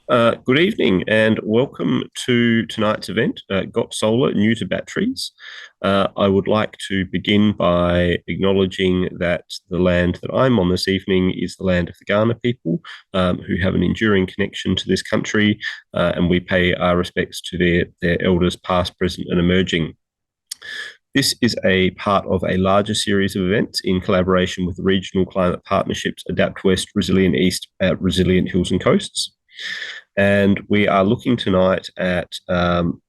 Good evening and welcome to tonight's event, Got Solar New to Batteries. I would like to begin by acknowledging that the land that I'm on this evening is the land of the Kaurna people, who have an enduring connection to this country, and we pay our respects to their elders past, present and emerging. This is a part of a larger series of events in collaboration with the regional climate partnerships Adapt West, Resilient East, Resilient Hills and Coasts. And we are looking tonight at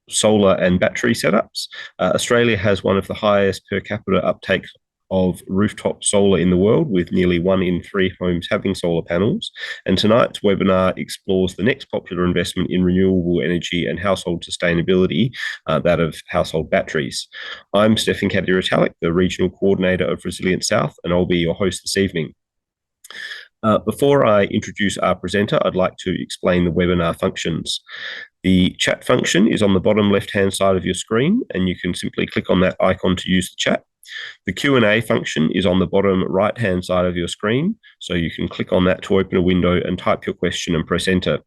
solar and battery setups. Australia has one of the highest per capita uptake of rooftop solar in the world, with nearly 1 in 3 homes having solar panels. And tonight's webinar explores the next popular investment in renewable energy and household sustainability, that of household batteries. I'm Stefan Caddy-Retalic, the Regional Coordinator of Resilient South, and I'll be your host this evening. Before I introduce our presenter, I'd like to explain the webinar functions. The chat function is on the bottom left-hand side of your screen, and you can simply click on that icon to use the chat. The Q&A function is on the bottom right-hand side of your screen, so you can click on that to open a window and type your question and press enter.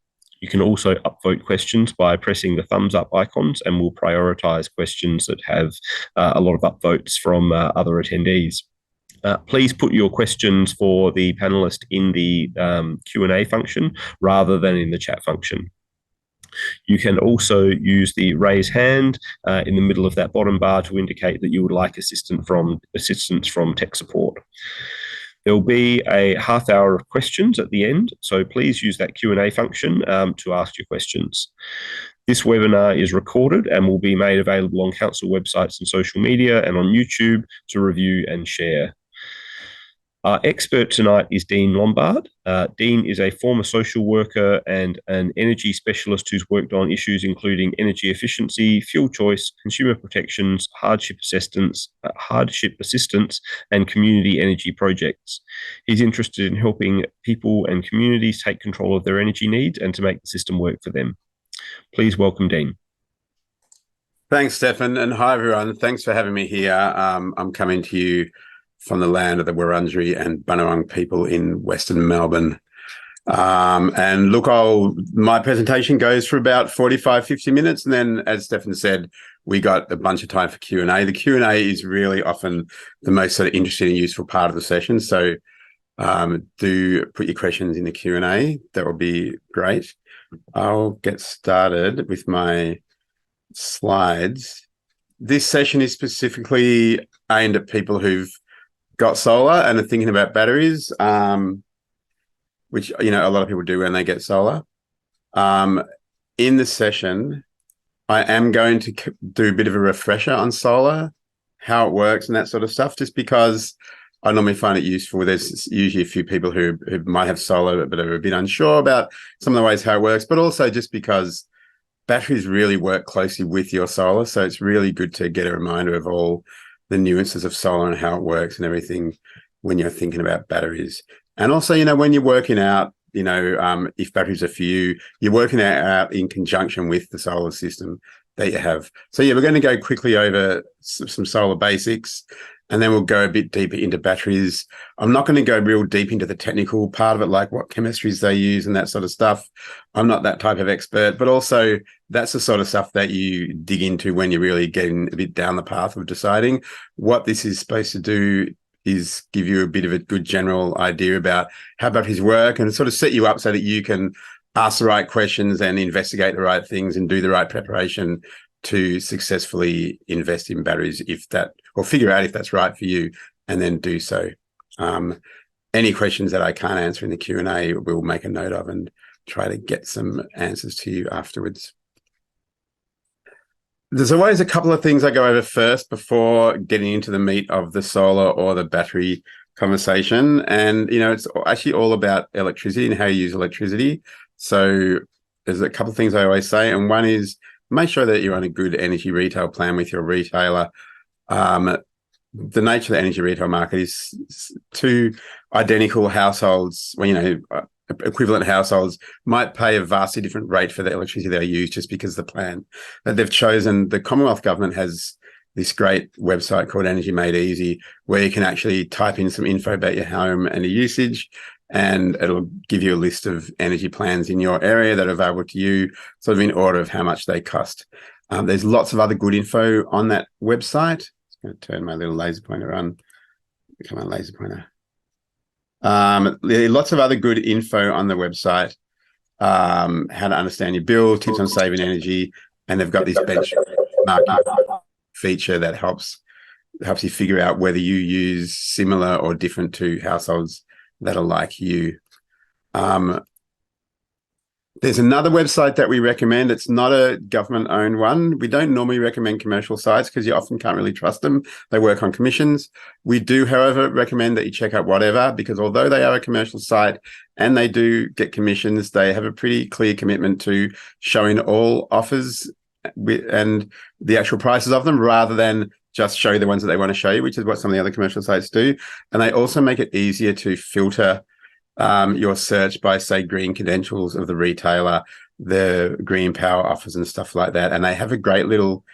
You can also upvote questions by pressing the thumbs up icons, and we'll prioritise questions that have a lot of upvotes from other attendees. Please put your questions for the panelist in the Q&A function rather than in the chat function. You can also use the raise hand in the middle of that bottom bar to indicate that you would like assistance from tech support. There will be a half hour of questions at the end, so please use that Q&A function to ask your questions. This webinar is recorded and will be made available on council websites and social media and on YouTube to review and share. Our expert tonight is Dean Lombard. Dean is a former social worker and an energy specialist who's worked on issues including energy efficiency, fuel choice, consumer protections, hardship assistance, and community energy projects. He's interested in helping people and communities take control of their energy needs and to make the system work for them. Please welcome Dean. Thanks, Stefan, and hi everyone. Thanks for having me here. I'm coming to you from the land of the Wurundjeri and Bunurong people in Western Melbourne. And look, my presentation goes for about 45, 50 minutes. And then, as Stefan said, we got a bunch of time for Q&A. The Q&A is really often the most sort of interesting and useful part of the session. So do put your questions in the Q&A. That will be great. I'll get started with my slides. This session is specifically aimed at people who've got solar and are thinking about batteries, which, a lot of people do when they get solar. In the session, I am going to do a bit of a refresher on solar, how it works and that sort of stuff, just because I normally find it useful. There's usually a few people who might have solar but are a bit unsure about some of the ways how it works, but also just because batteries really work closely with your solar. So it's really good to get a reminder of all the nuances of solar and how it works and everything when you're thinking about batteries. And also, when you're working out, if batteries are for you, you're working out in conjunction with the solar system that you have. So yeah, we're going to go quickly over some solar basics, and then we'll go a bit deeper into batteries. I'm not going to go real deep into the technical part of it, like what chemistries they use and that sort of stuff. I'm not that type of expert, but also that's the sort of stuff that you dig into when you're really getting a bit down the path of deciding. What this is supposed to do is give you a bit of a good general idea about how batteries work and sort of set you up so that you can ask the right questions and investigate the right things and do the right preparation to successfully invest in batteries, or figure out if that's right for you, and then do so. Any questions that I can't answer in the Q&A, we'll make a note of and try to get some answers to you afterwards. There's always a couple of things I go over first before getting into the meat of the solar or the battery conversation. And, it's actually all about electricity and how you use electricity. So there's a couple of things I always say. And one is, make sure that you're on a good energy retail plan with your retailer. The nature of the energy retail market is two identical households, equivalent households might pay a vastly different rate for the electricity they use just because the plan that they've chosen. The Commonwealth Government has this great website called Energy Made Easy, where you can actually type in some info about your home and the usage, and it'll give you a list of energy plans in your area that are available to you, sort of in order of how much they cost. There's lots of other good info on that website. I'm going to turn my little laser pointer on. Come on, laser pointer. Lots of other good info on the website. How to understand your bill, tips on saving energy, and they've got this benchmarking feature that helps you figure out whether you use similar or different to households that are like you. There's another website that we recommend. It's not a government-owned one. We don't normally recommend commercial sites because you often can't really trust them. They work on commissions. We do, however, recommend that you check out Whatever, because although they are a commercial site and they do get commissions, they have a pretty clear commitment to showing all offers and the actual prices of them, rather than just show the ones that they want to show you, which is what some of the other commercial sites do. And they also make it easier to filter your search by, say, green credentials of the retailer, the green power offers and stuff like that. And they have a great little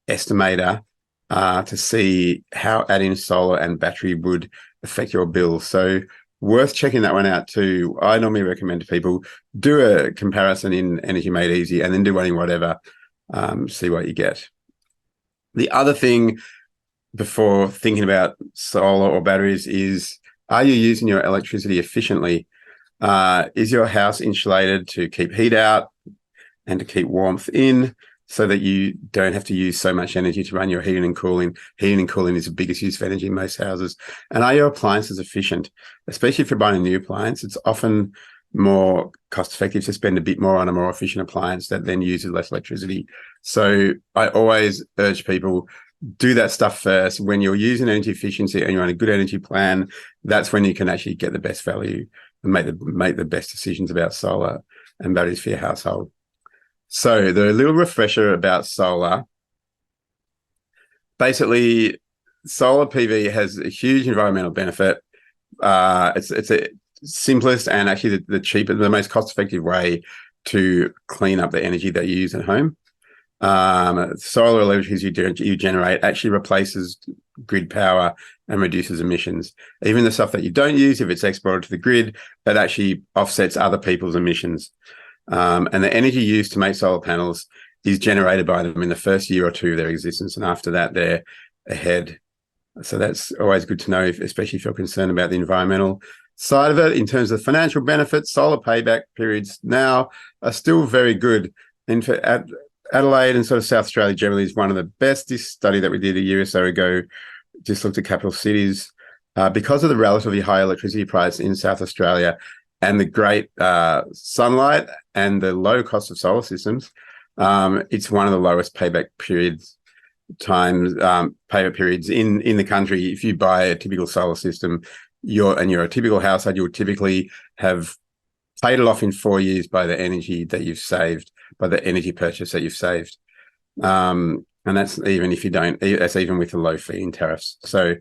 estimator to see how adding solar and battery would affect your bill. So worth checking that one out too. I normally recommend to people, do a comparison in Energy Made Easy and then do one in Whatever, see what you get. The other thing before thinking about solar or batteries is, are you using your electricity efficiently? Is your house insulated to keep heat out and to keep warmth in, so that you don't have to use so much energy to run your heating and cooling? Heating and cooling is the biggest use of energy in most houses. And are your appliances efficient? Especially if you're buying a new appliance, it's often more cost effective to spend a bit more on a more efficient appliance that then uses less electricity. So I always urge people, do that stuff first. When you're using energy efficiency and you're on a good energy plan, that's when you can actually get the best value and make the best decisions about solar and batteries for your household. So the little refresher about solar. Basically, solar PV has a huge environmental benefit. It's a simplest and actually the cheapest, the most cost-effective way to clean up the energy that you use at home. Solar electricity you generate actually replaces grid power and reduces emissions. Even the stuff that you don't use, if it's exported to the grid, that actually offsets other people's emissions. And the energy used to make solar panels is generated by them in the first year or two of their existence, and after that they're ahead. So that's always good to know, especially if you're concerned about the environmental side of it. In terms of financial benefits, solar payback periods now are still very good. In fact, Adelaide and sort of South Australia generally is one of the best. This study that we did a year or so ago just looked at capital cities. Because of the relatively high electricity price in South Australia and the great sunlight and the low cost of solar systems, it's one of the lowest payback periods in the country. If you buy a typical solar system, you're a typical household, you would typically have paid it off in 4 years by the energy that you've saved, by the energy purchase that you've saved. And that's even if you don't, that's even with the low feed-in tariffs. So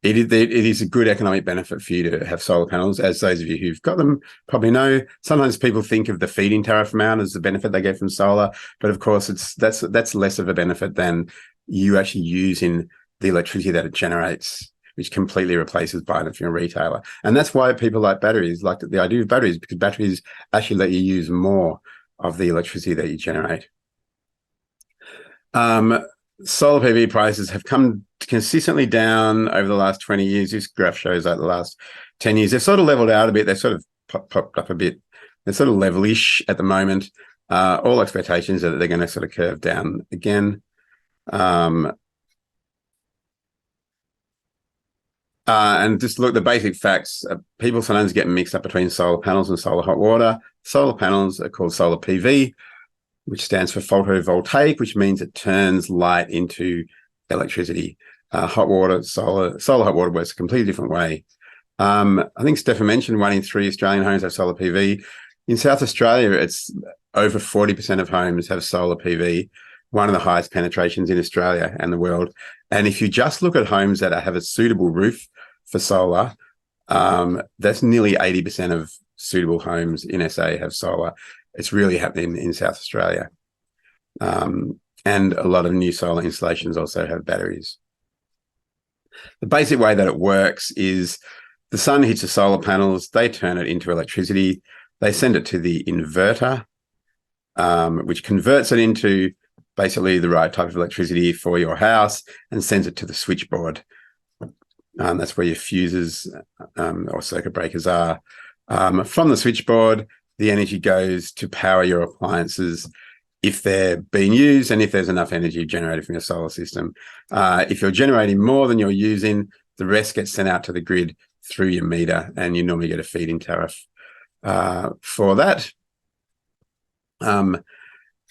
it is a good economic benefit for you to have solar panels. As those of you who've got them probably know, sometimes people think of the feed-in tariff amount as the benefit they get from solar, but of course that's less of a benefit than you actually using the electricity that it generates, which completely replaces buying it from a retailer. And that's why people like batteries, like the idea of batteries, because batteries actually let you use more of the electricity that you generate. Solar PV prices have come consistently down over the last 20 years. This graph shows like the last 10 years. They've sort of leveled out a bit. They've sort of popped up a bit. They're sort of level-ish at the moment. All expectations are that they're going to sort of curve down again. And just look, the basic facts, people sometimes get mixed up between solar panels and solar hot water. Solar panels are called solar PV, which stands for photovoltaic, which means it turns light into electricity. Hot water, solar hot water works a completely different way. I think Stefan mentioned 1 in 3 Australian homes have solar PV. In South Australia, it's over 40% of homes have solar PV, one of the highest penetrations in Australia and the world. And if you just look at homes that have a suitable roof for solar, that's nearly 80% of suitable homes in SA have solar. It's really happening in South Australia. And a lot of new solar installations also have batteries. The basic way that it works is The sun hits the solar panels, they turn it into electricity, they send it to the inverter, which converts it into basically the right type of electricity for your house and sends it to the switchboard. That's where your fuses or circuit breakers are. From the switchboard, the energy goes to power your appliances if they're being used and if there's enough energy generated from your solar system. If you're generating more than you're using, the rest gets sent out to the grid through your meter, and you normally get a feed-in tariff for that.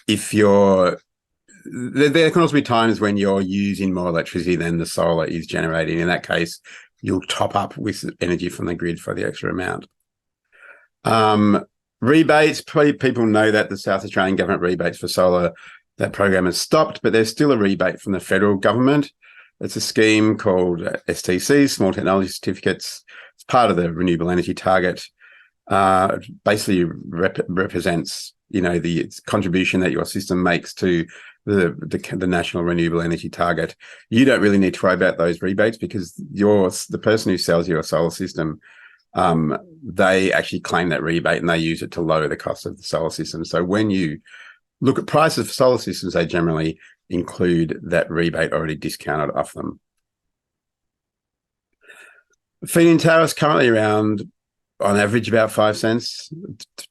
If you're there can also be times when you're using more electricity than the solar is generating. In that case, you'll top up with energy from the grid for the extra amount. Rebates, people know that the South Australian government rebates for solar, that program has stopped, but there's still a rebate from the federal government. It's a scheme called STC, Small Technology Certificates. It's part of the renewable energy target. Basically represents, the contribution that your system makes to the national renewable energy target. You don't really need to worry about those rebates because the person who sells you a solar system, they actually claim that rebate and they use it to lower the cost of the solar system. So when you look at prices for solar systems, they generally include that rebate already discounted off them. Feed-in tariffs currently around, on average, about 5 cents.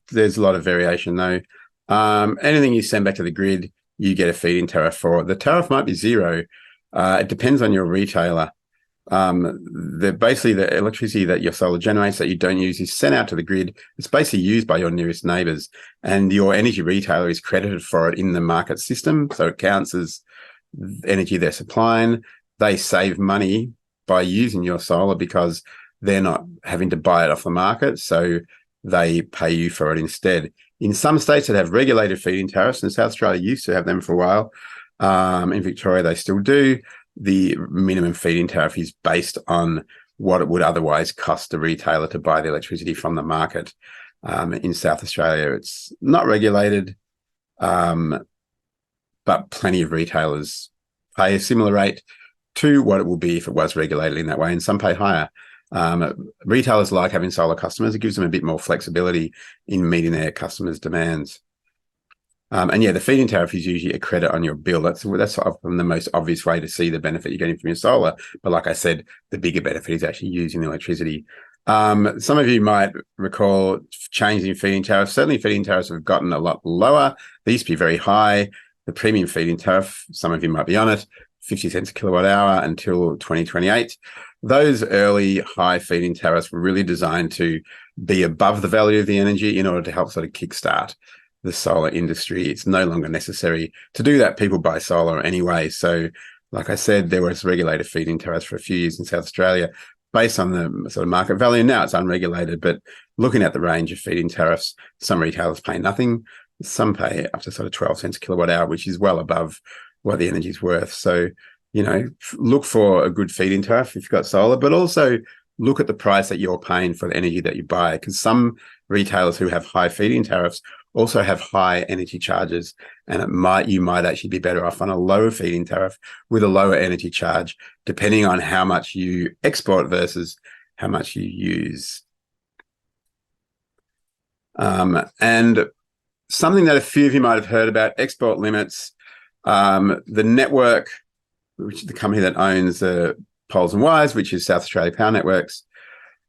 There's a lot of variation though. Anything you send back to the grid, you get a feed-in tariff for. The tariff might be zero. It depends on your retailer. Basically the electricity that your solar generates that you don't use is sent out to the grid. It's basically used by your nearest neighbours, and your energy retailer is credited for it in the market system. So it counts as energy they're supplying. They save money by using your solar because they're not having to buy it off the market. So they pay you for it instead. In some states that have regulated feed-in tariffs, and South Australia used to have them for a while, in Victoria they still do, the minimum feed-in tariff is based on what it would otherwise cost the retailer to buy the electricity from the market. In South Australia, it's not regulated, but plenty of retailers pay a similar rate to what it will be if it was regulated in that way, and some pay higher. Retailers like having solar customers. It gives them a bit more flexibility in meeting their customers' demands. And yeah, the feed-in tariff is usually a credit on your bill. That's often the most obvious way to see the benefit you're getting from your solar. But like I said, the bigger benefit is actually using the electricity. Some of you might recall changing feed-in tariffs. Certainly feed-in tariffs have gotten a lot lower. They used to be very high. The premium feed-in tariff, some of you might be on it, 50 cents a kilowatt hour until 2028. Those early high feed-in tariffs were really designed to be above the value of the energy in order to help sort of kickstart the solar industry. It's no longer necessary to do that. People buy solar anyway. So like I said, there was regulated feed-in tariffs for a few years in South Australia based on the sort of market value. Now it's unregulated, but looking at the range of feed-in tariffs, some retailers pay nothing. Some pay up to sort of 12 cents a kilowatt hour, which is well above what the energy is worth. So, look for a good feed-in tariff if you've got solar, but also look at the price that you're paying for the energy that you buy, because some retailers who have high feed-in tariffs also have high energy charges, and you might actually be better off on a lower feed-in tariff with a lower energy charge, depending on how much you export versus how much you use. And something that a few of you might have heard about, export limits. The network, which is the company that owns the poles and wires, which is South Australia Power Networks,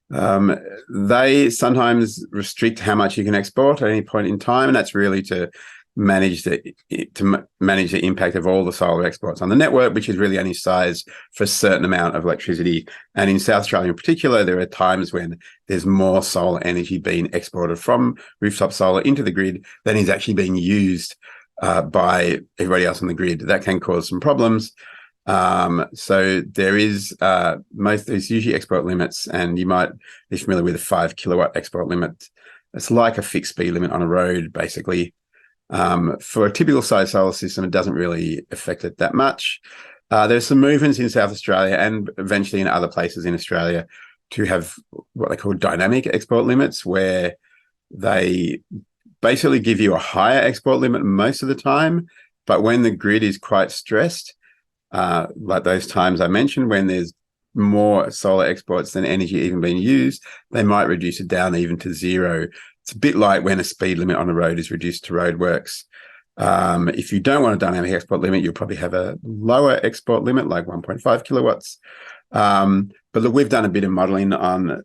they sometimes restrict how much you can export at any point in time, and that's really to manage the impact of all the solar exports on the network, which is really only sized for a certain amount of electricity. And in South Australia in particular, there are times when there's more solar energy being exported from rooftop solar into the grid than is actually being used by everybody else on the grid. That can cause some problems. So there's usually export limits, and you might be familiar with a 5 kilowatt export limit. It's like a fixed speed limit on a road, basically. For a typical size solar system, it doesn't really affect it that much. There's some movements in South Australia and eventually in other places in Australia to have what they call dynamic export limits, where they basically give you a higher export limit most of the time, but when the grid is quite stressed, like those times I mentioned, when there's more solar exports than energy even being used, they might reduce it down even to zero. It's a bit like when a speed limit on a road is reduced to roadworks. If you don't want a dynamic export limit, you'll probably have a lower export limit, like 1.5 kilowatts. But look, we've done a bit of modeling on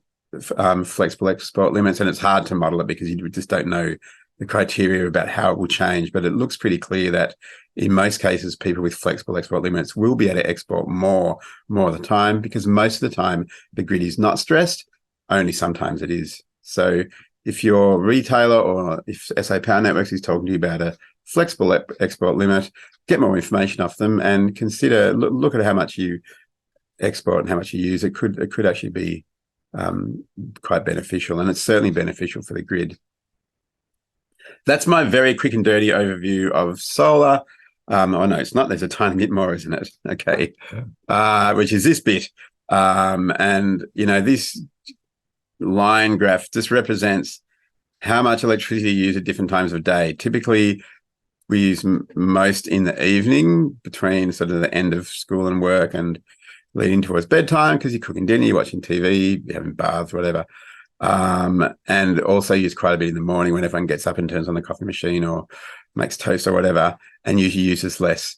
flexible export limits, and it's hard to model it because you just don't know the criteria about how it will change. But it looks pretty clear that in most cases, people with flexible export limits will be able to export more of the time, because most of the time the grid is not stressed, only sometimes it is. So if your retailer or if SA Power Networks is talking to you about a flexible export limit, get more information off them and consider, look at how much you export and how much you use. It could actually be quite beneficial, and it's certainly beneficial for the grid. That's my very quick and dirty overview of solar. Oh no, it's not. There's a tiny bit more, isn't it? Okay, which is this bit. And this line graph just represents how much electricity you use at different times of day. Typically, we use most in the evening between sort of the end of school and work and leading towards bedtime, because you're cooking dinner, you're watching TV, you're having baths, whatever. And also use quite a bit in the morning when everyone gets up and turns on the coffee machine or makes toast or whatever, and usually uses less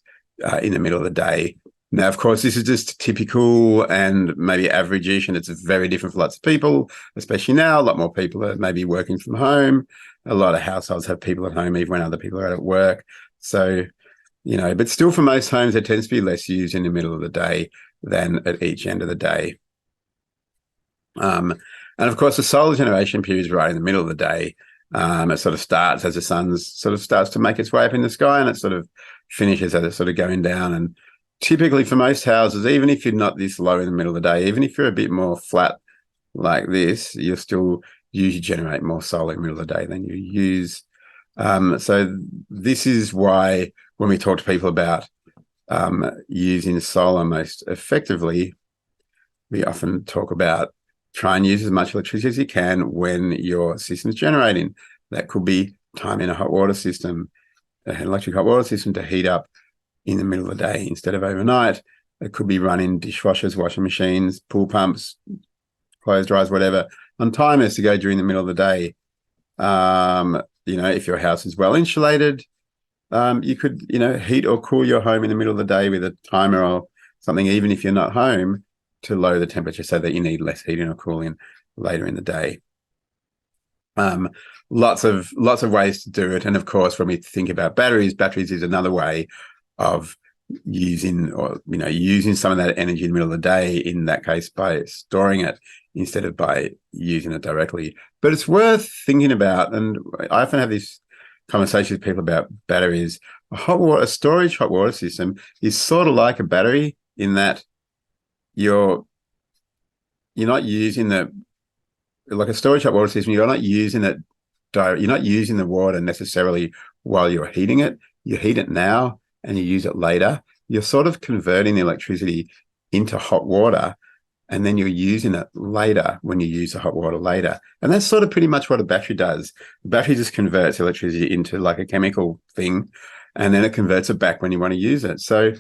in the middle of the day. Now, of course, this is just typical and maybe average-ish, and it's very different for lots of people, especially now. A lot more people are maybe working from home. A lot of households have people at home even when other people are out at work. So, but still for most homes, there tends to be less used in the middle of the day than at each end of the day. And of course, the solar generation period is right in the middle of the day. It sort of starts as the sun sort of starts to make its way up in the sky, and it sort of finishes as it's sort of going down. And typically for most houses, even if you're not this low in the middle of the day, even if you're a bit more flat like this, you'll still usually generate more solar in the middle of the day than you use. So this is why when we talk to people about using solar most effectively, we often talk about try and use as much electricity as you can when your system's generating. That could be time in a hot water system, an electric hot water system to heat up in the middle of the day instead of overnight. It could be running dishwashers, washing machines, pool pumps, clothes dryers, whatever, on timers to go during the middle of the day. If your house is well insulated, you could, heat or cool your home in the middle of the day with a timer or something, even if you're not home, to lower the temperature so that you need less heating or cooling later in the day. Lots of ways to do it. And of course, when we think about batteries is another way of using some of that energy in the middle of the day, in that case by storing it instead of by using it directly. But it's worth thinking about, and I often have this conversation with people about batteries. A storage hot water system is sort of like a battery in that you're not using like a storage hot water system, you're not using it you're not using the water necessarily while you're heating it. You heat it now and you use it later. You're sort of converting the electricity into hot water, and then you're using it later when you use the hot water later. And that's sort of pretty much what a battery does. The battery just converts electricity into like a chemical thing, and then it converts it back when you want to use it. So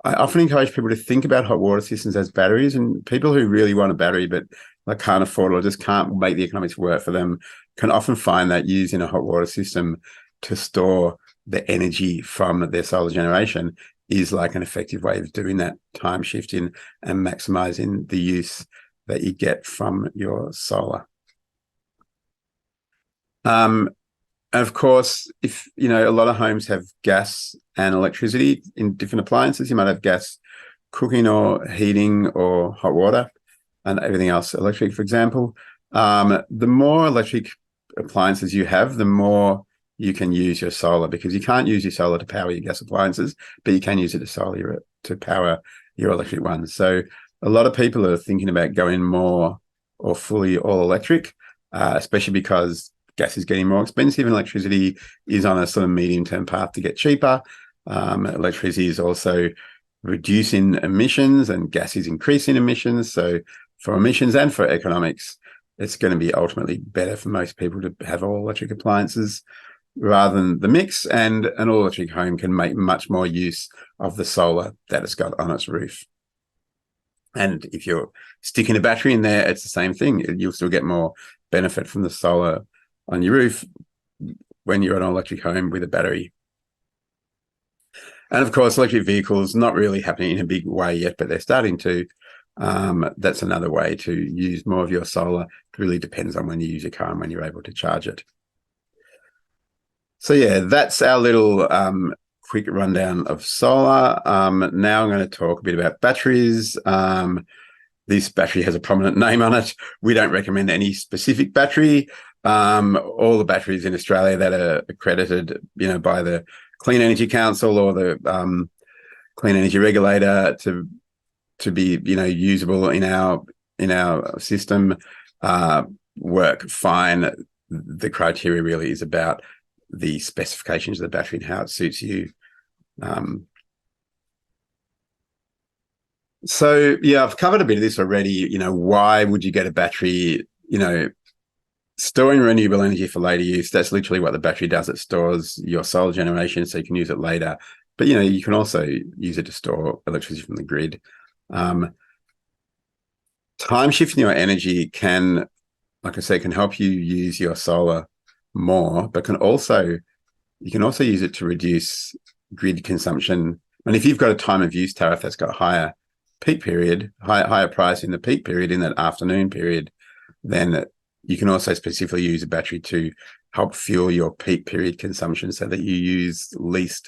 I often encourage people to think about hot water systems as batteries, and people who really want a battery but can't afford it or just can't make the economics work for them can often find that using a hot water system to store the energy from their solar generation is like an effective way of doing that time shifting and maximizing the use that you get from your solar. And of course, if a lot of homes have gas and electricity in different appliances, you might have gas cooking or heating or hot water and everything else electric, for example. The more electric appliances you have, the more you can use your solar, because you can't use your solar to power your gas appliances, but you can use it to power your electric ones. So a lot of people are thinking about going more or fully all electric, especially because gas is getting more expensive and electricity is on a sort of medium-term path to get cheaper. Electricity is also reducing emissions and gas is increasing emissions. So for emissions and for economics, it's going to be ultimately better for most people to have all electric appliances rather than the mix, and an all-electric home can make much more use of the solar that it's got on its roof. And if you're sticking a battery in there, it's the same thing. You'll still get more benefit from the solar on your roof when you're an electric home with a battery. And of course, electric vehicles, not really happening in a big way yet, but they're starting to. That's another way to use more of your solar. It really depends on when you use your car and when you're able to charge it. So yeah, that's our little quick rundown of solar. Now I'm going to talk a bit about batteries. This battery has a prominent name on it. We don't recommend any specific battery. All the batteries in Australia that are accredited, by the Clean Energy Council or the Clean Energy Regulator to be, usable in our system, work fine. The criteria really is about the specifications of the battery and how it suits you. So yeah, I've covered a bit of this already. Why would you get a battery? Storing renewable energy for later use, that's literally what the battery does. It stores your solar generation so you can use it later. But, you can also use it to store electricity from the grid. Time shifting your energy can, like I said, can help you use your solar more, but you can also use it to reduce grid consumption. And if you've got a time of use tariff that's got higher peak period, higher price in the peak period, in that afternoon period, then you can also specifically use a battery to help fuel your peak period consumption so that you use less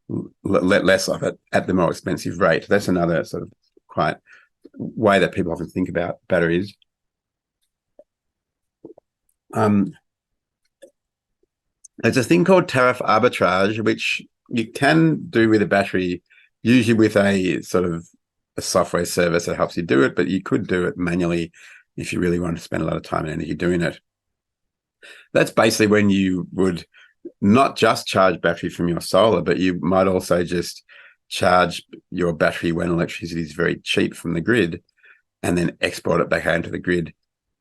of it at the more expensive rate. That's another sort of quite way that people often think about batteries. There's a thing called tariff arbitrage, which you can do with a battery, usually with a sort of a software service that helps you do it, but you could do it manually if you really want to spend a lot of time and energy doing it. That's basically when you would not just charge battery from your solar, but you might also just charge your battery when electricity is very cheap from the grid, and then export it back out into the grid,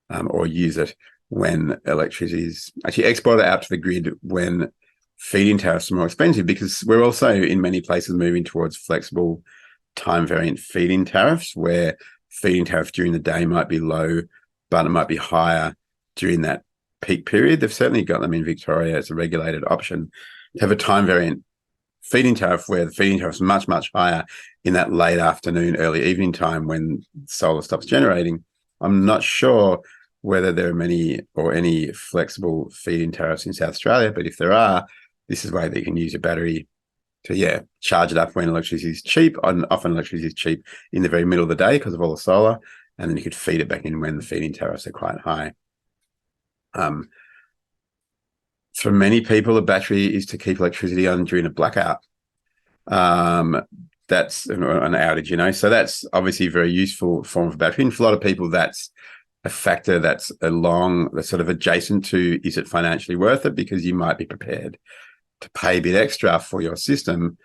or use it when electricity is actually export it out to the grid when feed-in tariffs are more expensive, because we're also in many places moving towards flexible time variant feed-in tariffs, where feed-in tariff during the day might be low, but it might be higher during that peak period. They've certainly got them in Victoria as a regulated option to have a time variant feed-in tariff where the feed-in tariff is much, much higher in that late afternoon, early evening time when solar stops generating. I'm not sure whether there are many or any flexible feed-in tariffs in South Australia, but if there are, this is a way that you can use your battery to, charge it up when electricity is cheap. And often electricity is cheap in the very middle of the day because of all the solar, and then you could feed it back in when the feed-in tariffs are quite high. For many people, a battery is to keep electricity on during a blackout. That's an outage, so that's obviously a very useful form of battery. And for a lot of people, that's a factor that's sort of adjacent to, is it financially worth it? Because you might be prepared to pay a bit extra for your system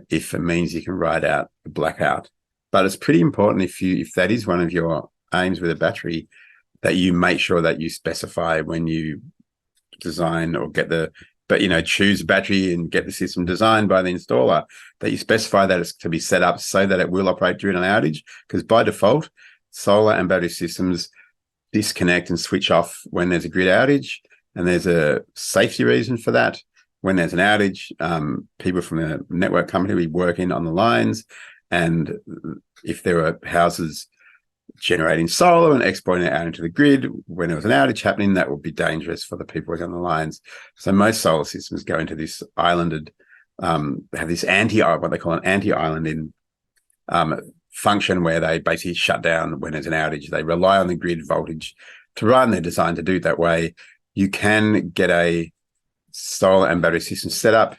if it means you can ride out a blackout. But it's pretty important if that is one of your aims with a battery, that you make sure that you specify when you design or choose a battery and get the system designed by the installer, that you specify that it's to be set up so that it will operate during an outage. Because by default, solar and battery systems disconnect and switch off when there's a grid outage, and there's a safety reason for that. When there's an outage, people from the network company will be working on the lines, and if there are houses generating solar and exporting it out into the grid, when there was an outage happening, that would be dangerous for the people working on the lines. So most solar systems go into this islanded, have this what they call an anti-islanding function, where they basically shut down when there's an outage. They rely on the grid voltage to run. They're designed to do it that way. You can get a solar and battery system set up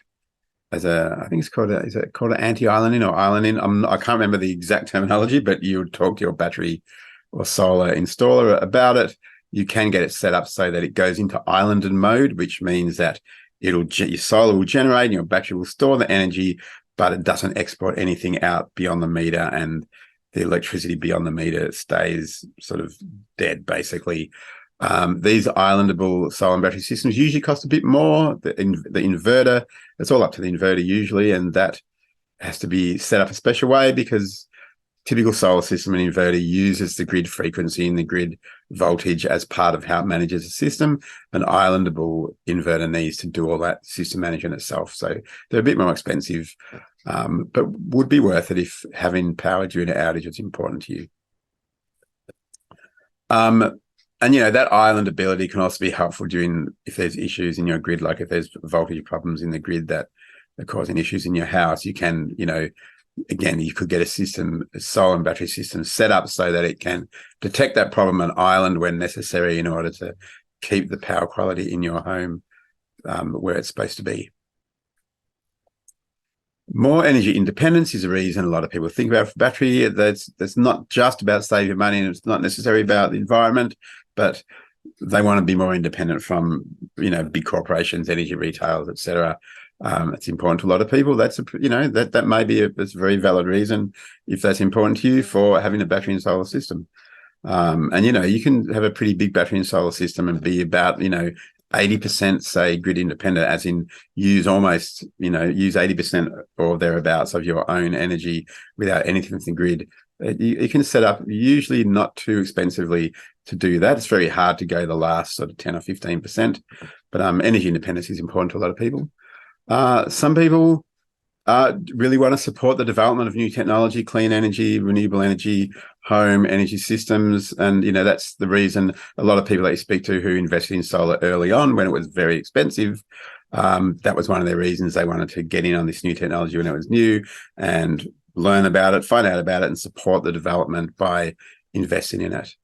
as I think it's called is it called an anti-islanding or islanding? I can't remember the exact terminology, but you would talk to your battery or solar installer about it. You can get it set up so that it goes into islanded mode, which means that your solar will generate and your battery will store the energy, but it doesn't export anything out beyond the meter, and the electricity beyond the meter stays sort of dead, basically. These islandable solar and battery systems usually cost a bit more. The inverter, it's all up to the inverter usually, and that has to be set up a special way, because typical solar system and inverter uses the grid frequency and the grid voltage as part of how it manages the system. An islandable inverter needs to do all that system management itself. So they're a bit more expensive, but would be worth it if having power during an outage is important to you. And, that island ability can also be helpful if there's issues in your grid, like if there's voltage problems in the grid that are causing issues in your house, you can, again, you could get a solar and battery system set up so that it can detect that problem and island when necessary in order to keep the power quality in your home where it's supposed to be. More energy independence is a reason a lot of people think about for battery. That's not just about saving money, and it's not necessarily about the environment, but they want to be more independent from, big corporations, energy retailers, etc. It's important to a lot of people. That's that may be a very valid reason if that's important to you for having a battery and solar system. And you can have a pretty big battery and solar system and be about 80% say grid independent, as in use 80% or thereabouts of your own energy without anything from the grid. You can set up usually not too expensively to do that. It's very hard to go the last sort of 10 or 15%, but energy independence is important to a lot of people. Some people really want to support the development of new technology, clean energy, renewable energy, home energy systems. And, that's the reason a lot of people that you speak to who invested in solar early on when it was very expensive, that was one of their reasons they wanted to get in on this new technology when it was new and learn about it, find out about it, and support the development by investing in it.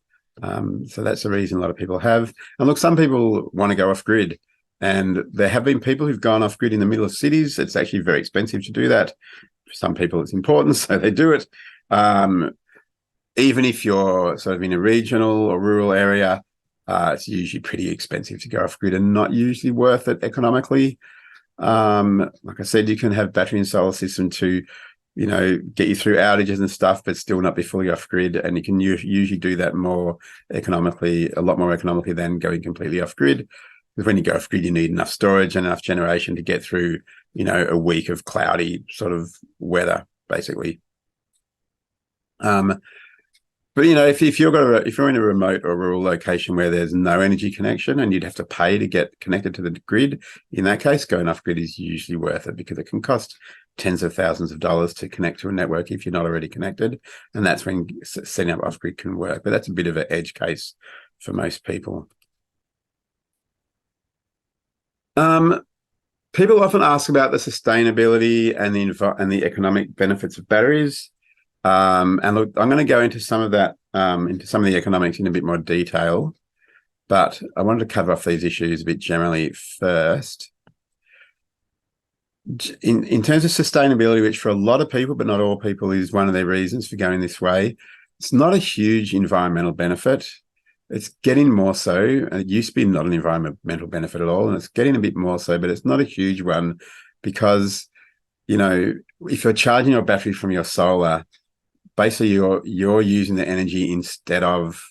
So that's the reason a lot of people have. And look, some people want to go off grid. And there have been people who've gone off grid in the middle of cities. It's actually very expensive to do that. For some people, it's important, so they do it. Even if you're sort of in a regional or rural area, it's usually pretty expensive to go off grid and not usually worth it economically. Like I said, you can have battery and solar system to, get you through outages and stuff, but still not be fully off grid. And you can usually do that a lot more economically than going completely off grid. Because when you go off grid, you need enough storage and enough generation to get through, a week of cloudy sort of weather, basically. But if you're in a remote or rural location where there's no energy connection and you'd have to pay to get connected to the grid, in that case, going off grid is usually worth it because it can cost tens of thousands of dollars to connect to a network if you're not already connected, and that's when setting up off grid can work. But that's a bit of an edge case for most people. People often ask about the sustainability and the economic benefits of batteries. And look, I'm going to go into some of that, into some of the economics in a bit more detail, but I wanted to cover off these issues a bit generally first. In terms of sustainability, which for a lot of people, but not all people, is one of their reasons for going this way, it's not a huge environmental benefit. It's getting more so. It used to be not an environmental benefit at all, and it's getting a bit more so, but it's not a huge one because, if you're charging your battery from your solar, basically you're using the energy instead of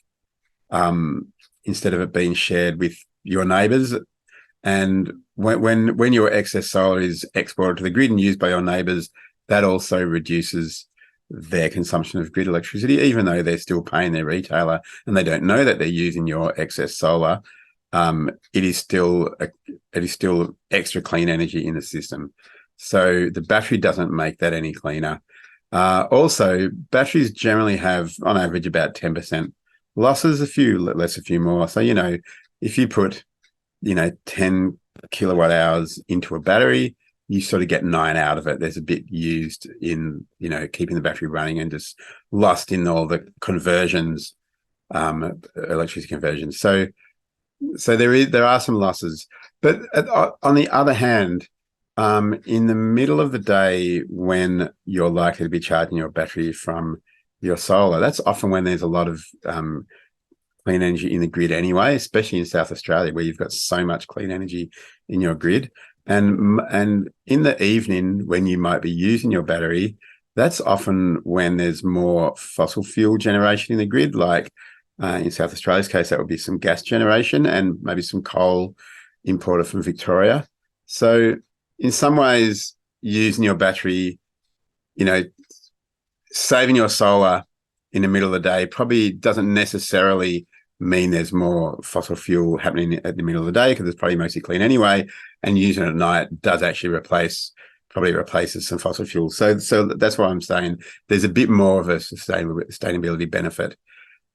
it being shared with your neighbors. And when your excess solar is exported to the grid and used by your neighbors, that also reduces their consumption of grid electricity, even though they're still paying their retailer and they don't know that they're using your excess solar. It is still extra clean energy in the system. So the battery doesn't make that any cleaner. Also, batteries generally have, on average, about 10% losses, a few less, a few more. So, if you put, 10 kilowatt hours into a battery, you sort of get 9 out of it. There's a bit used in, keeping the battery running and just lost in all the conversions, electricity conversions. So there are some losses. But on the other hand, in the middle of the day when you're likely to be charging your battery from your solar, that's often when there's a lot of clean energy in the grid anyway, especially in South Australia where you've got so much clean energy in your grid. And in the evening when you might be using your battery, that's often when there's more fossil fuel generation in the grid, like in South Australia's case, that would be some gas generation and maybe some coal imported from Victoria. So in some ways, using your battery, saving your solar in the middle of the day probably doesn't necessarily mean there's more fossil fuel happening at the middle of the day, because it's probably mostly clean anyway. And using it at night does actually probably replaces some fossil fuels. So that's why I'm saying there's a bit more of a sustainability benefit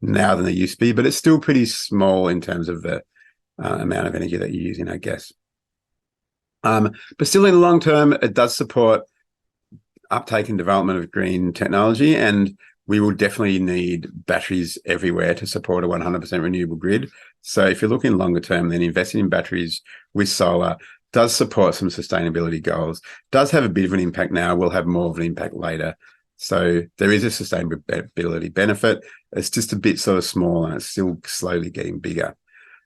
now than there used to be, but it's still pretty small in terms of the amount of energy that you're using, I guess. But still, in the long term, it does support uptake and development of green technology, and we will definitely need batteries everywhere to support a 100% renewable grid. So if you're looking longer term, then investing in batteries with solar does support some sustainability goals, does have a bit of an impact now, will have more of an impact later. So there is a sustainability benefit. It's just a bit sort of small, and it's still slowly getting bigger.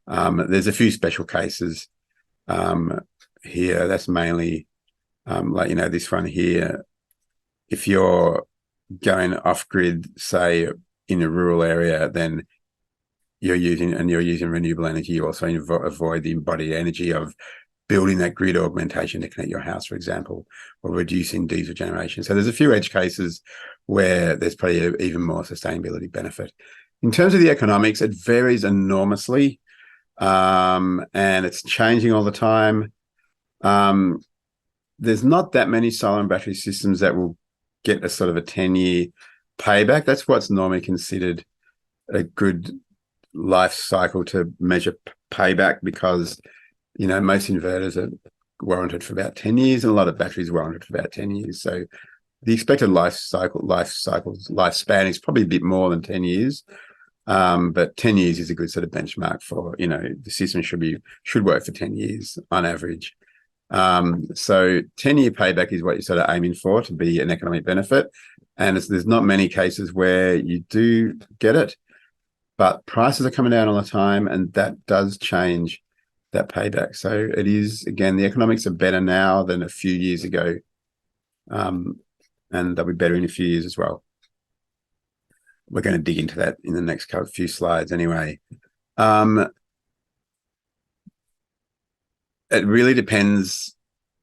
There's a few special cases here. That's mainly like, this one here. If you're going off grid, say in a rural area, then you're using renewable energy. You also avoid the embodied energy of building that grid augmentation to connect your house, for example, or reducing diesel generation. So there's a few edge cases where there's probably even more sustainability benefit. In terms of the economics, it varies enormously, and it's changing all the time. There's not that many solar and battery systems that will get a sort of a 10-year payback. That's what's normally considered a good life cycle to measure payback, because most inverters are warranted for about 10 years, and a lot of batteries are warranted for about 10 years. So the expected lifespan is probably a bit more than 10 years. But 10 years is a good sort of benchmark for, the system should work for 10 years on average. So 10-year payback is what you're sort of aiming for to be an economic benefit. And there's not many cases where you do get it, but prices are coming down all the time, and that does change that payback. So it is, again, the economics are better now than a few years ago. And they'll be better in a few years as well. We're going to dig into that in the next few slides anyway. It really depends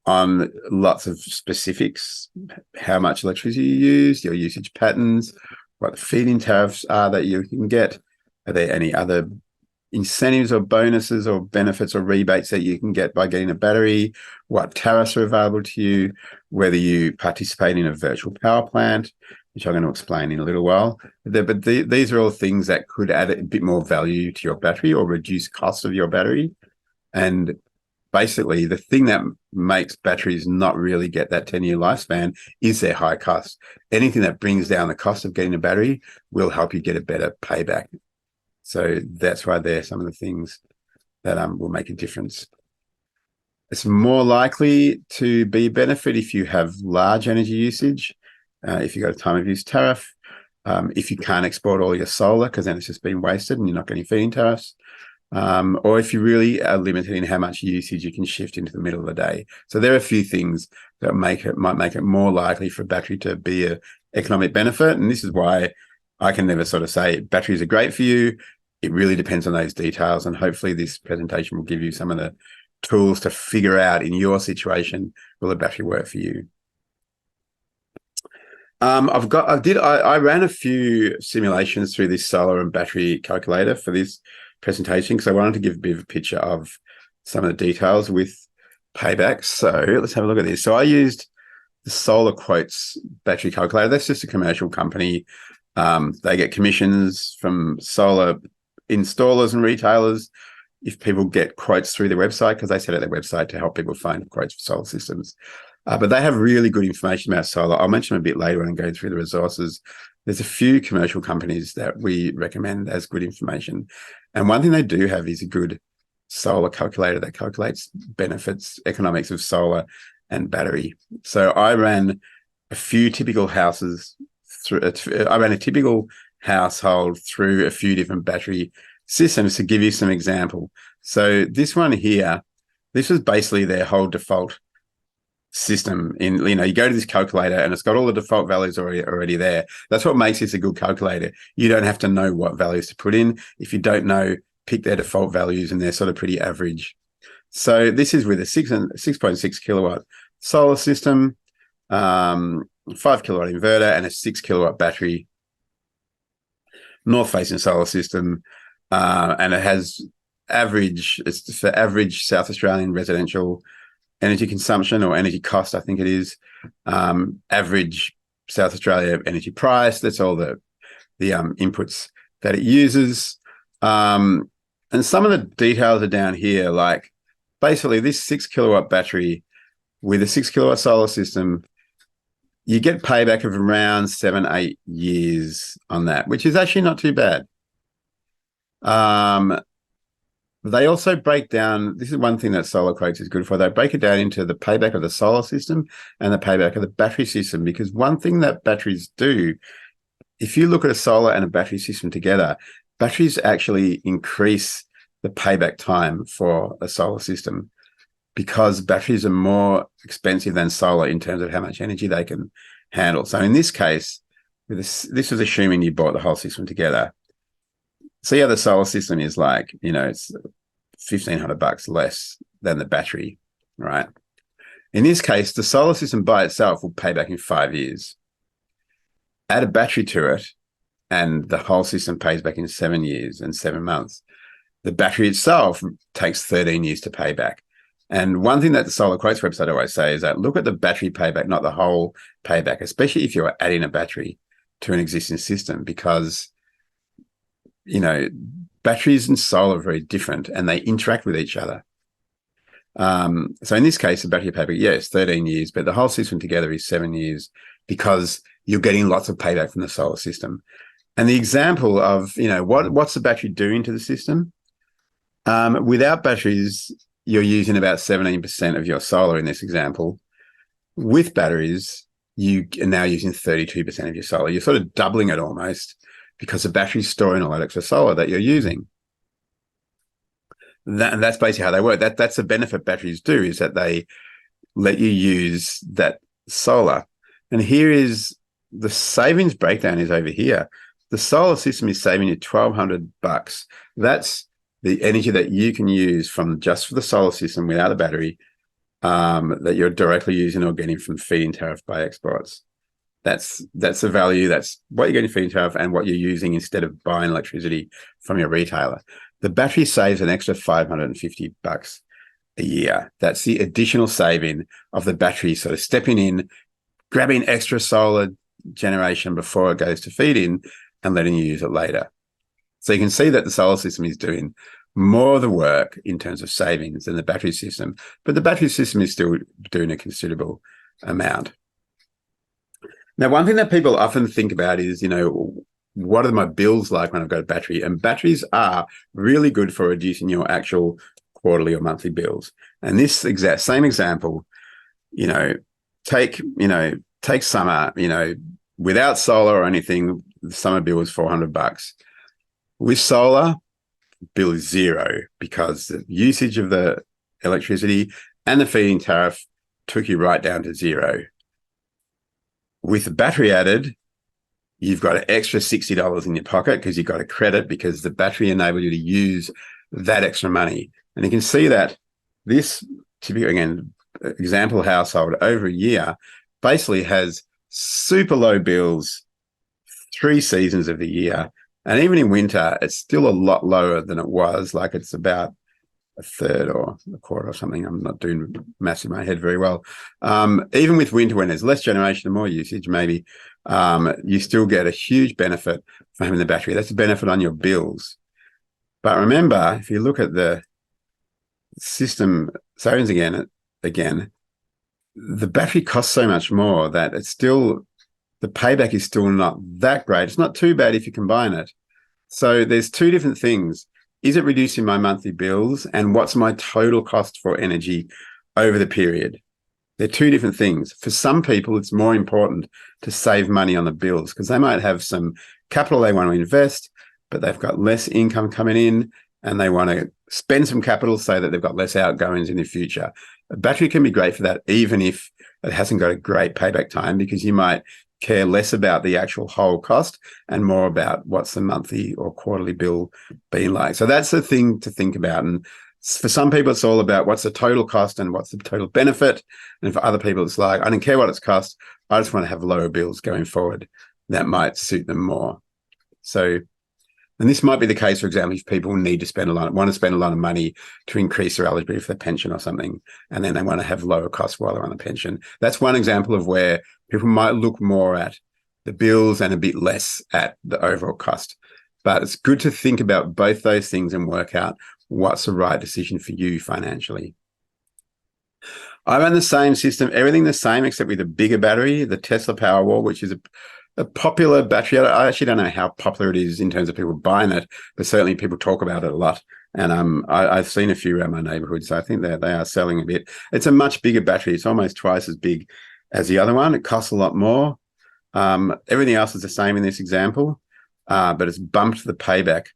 on lots of specifics: how much electricity you use, your usage patterns, what the feed-in tariffs are that you can get. Are there any other incentives or bonuses or benefits or rebates that you can get by getting a battery? What tariffs are available to you? Whether you participate in a virtual power plant, which I'm going to explain in a little while. But these are all things that could add a bit more value to your battery or reduce cost of your battery. And basically, the thing that makes batteries not really get that 10-year lifespan is their high cost. Anything that brings down the cost of getting a battery will help you get a better payback. So that's why they're some of the things that will make a difference. It's more likely to be a benefit if you have large energy usage, if you've got a time of use tariff, if you can't export all your solar, because then it's just been wasted and you're not getting feed-in tariffs, or if you really are limited in how much usage you can shift into the middle of the day. So there are a few things that might make it more likely for a battery to be an economic benefit. And this is why I can never sort of say batteries are great for you. It really depends on those details. And hopefully this presentation will give you some of the tools to figure out in your situation, will a battery work for you? I ran a few simulations through this solar and battery calculator for this presentation, because I wanted to give a bit of a picture of some of the details with paybacks. So let's have a look at this. So I used the Solar Quotes battery calculator. That's just a commercial company. They get commissions from solar installers and retailers if people get quotes through their website, because they set up their website to help people find quotes for solar systems. But they have really good information about solar. I'll mention a bit later when I'm going through the resources. There's a few commercial companies that we recommend as good information. And one thing they do have is a good solar calculator that calculates benefits, economics of solar and battery. So I ran a few typical houses through. I ran a typical household through a few different battery systems to give you some example. So this one here, this was basically their whole default system. You go to this calculator and it's got all the default values already there. That's what makes this a good calculator. You don't have to know what values to put in. If you don't know, pick their default values, and they're sort of pretty average. So this is with a 6.6 kilowatt solar system. 5 kilowatt inverter and a 6 kilowatt battery, north-facing solar system, and it has it's for average South Australian residential energy consumption or energy cost, I think it is. Average South Australia energy price. That's all the inputs that it uses. And some of the details are down here, like basically this 6 kilowatt battery with a 6 kilowatt solar system, you get payback of around 7-8 years on that, which is actually not too bad. They also break down, this is one thing that Solar Quotes is good for, they break it down into the payback of the solar system and the payback of the battery system, because one thing that batteries do, if you look at a solar and a battery system together, batteries actually increase the payback time for a solar system because batteries are more expensive than solar in terms of how much energy they can handle. So in this case, this is assuming you bought the whole system together. See how the solar system is like, it's $1,500 less than the battery, right? In this case, the solar system by itself will pay back in 5 years. Add a battery to it, and the whole system pays back in 7 years and 7 months. The battery itself takes 13 years to pay back. And one thing that the Solar Quotes website always say is that look at the battery payback, not the whole payback, especially if you're adding a battery to an existing system, because batteries and solar are very different and they interact with each other. So in this case, the battery payback, yes, 13 years, but the whole system together is 7 years because you're getting lots of payback from the solar system. And the example of, what's the battery doing to the system? Without batteries, you're using about 17% of your solar in this example. With batteries, you are now using 32% of your solar. You're sort of doubling it almost because the battery's storing all that extra solar that you're using. And that's basically how they work. That's the benefit batteries do, is that they let you use that solar. And here is the savings breakdown is over here. The solar system is saving you $1,200. That's the energy that you can use from just for the solar system without a battery, that you're directly using or getting from feed-in tariff by exports. That's the value. That's what you're getting feed-in tariff and what you're using instead of buying electricity from your retailer. The battery saves an extra $550 a year. That's the additional saving of the battery sort of stepping in, grabbing extra solar generation before it goes to feed-in and letting you use it later. So you can see that the solar system is doing more of the work in terms of savings than the battery system, but the battery system is still doing a considerable amount. Now, one thing that people often think about is, what are my bills like when I've got a battery? And batteries are really good for reducing your actual quarterly or monthly bills. And this exact same example, take summer, without solar or anything, the summer bill was $400. With solar, bill is zero because the usage of the electricity and the feed-in tariff took you right down to zero. With the battery added, you've got an extra $60 in your pocket because you've got a credit because the battery enabled you to use that extra money. And you can see that this typical, again, example household over a year basically has super low bills 3 seasons of the year. And even in winter, it's still a lot lower than it was. Like it's about a third or a quarter or something. I'm not doing maths in my head very well. Even with winter, when there's less generation and more usage, maybe you still get a huge benefit from having the battery. That's a benefit on your bills. But remember, if you look at the system savings again, the battery costs so much more that it's still, the payback is still not that great. It's not too bad if you combine it. So there's 2 different things. Is it reducing my monthly bills? And what's my total cost for energy over the period? They're 2 different things. For some people, it's more important to save money on the bills because they might have some capital they want to invest, but they've got less income coming in and they want to spend some capital so that they've got less outgoings in the future. A battery can be great for that, even if it hasn't got a great payback time, because you might care less about the actual whole cost and more about what's the monthly or quarterly bill being like. So that's the thing to think about. And for some people, it's all about what's the total cost and what's the total benefit. And for other people, it's like, I don't care what it's cost. I just want to have lower bills going forward. That might suit them more. So, and this might be the case, for example, if people want to spend a lot of money to increase their eligibility for their pension or something, and then they want to have lower costs while they're on the pension. That's one example of where people might look more at the bills and a bit less at the overall cost. But it's good to think about both those things and work out what's the right decision for you financially. I run the same system, everything the same, except with a bigger battery, the Tesla Powerwall, which is a popular battery. I actually don't know how popular it is in terms of people buying it, but certainly people talk about it a lot. And I've seen a few around my neighborhood, so I think that they are selling a bit. It's a much bigger battery. It's almost twice as big as the other one. It costs a lot more. Everything else is the same in this example, but it's bumped the payback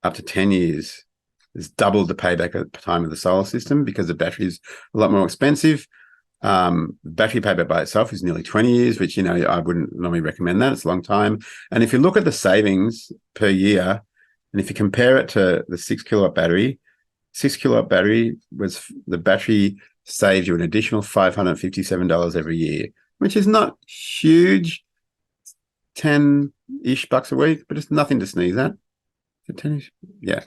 up to 10 years. It's doubled the payback at the time of the solar system because the battery is a lot more expensive. Battery payback by itself is nearly 20 years, which, I wouldn't normally recommend that. It's a long time. And if you look at the savings per year, and if you compare it to the 6 kilowatt battery, 6 kilowatt battery the battery saves you an additional $557 every year, which is not huge, 10-ish bucks a week, but it's nothing to sneeze at. 10-ish? Yeah.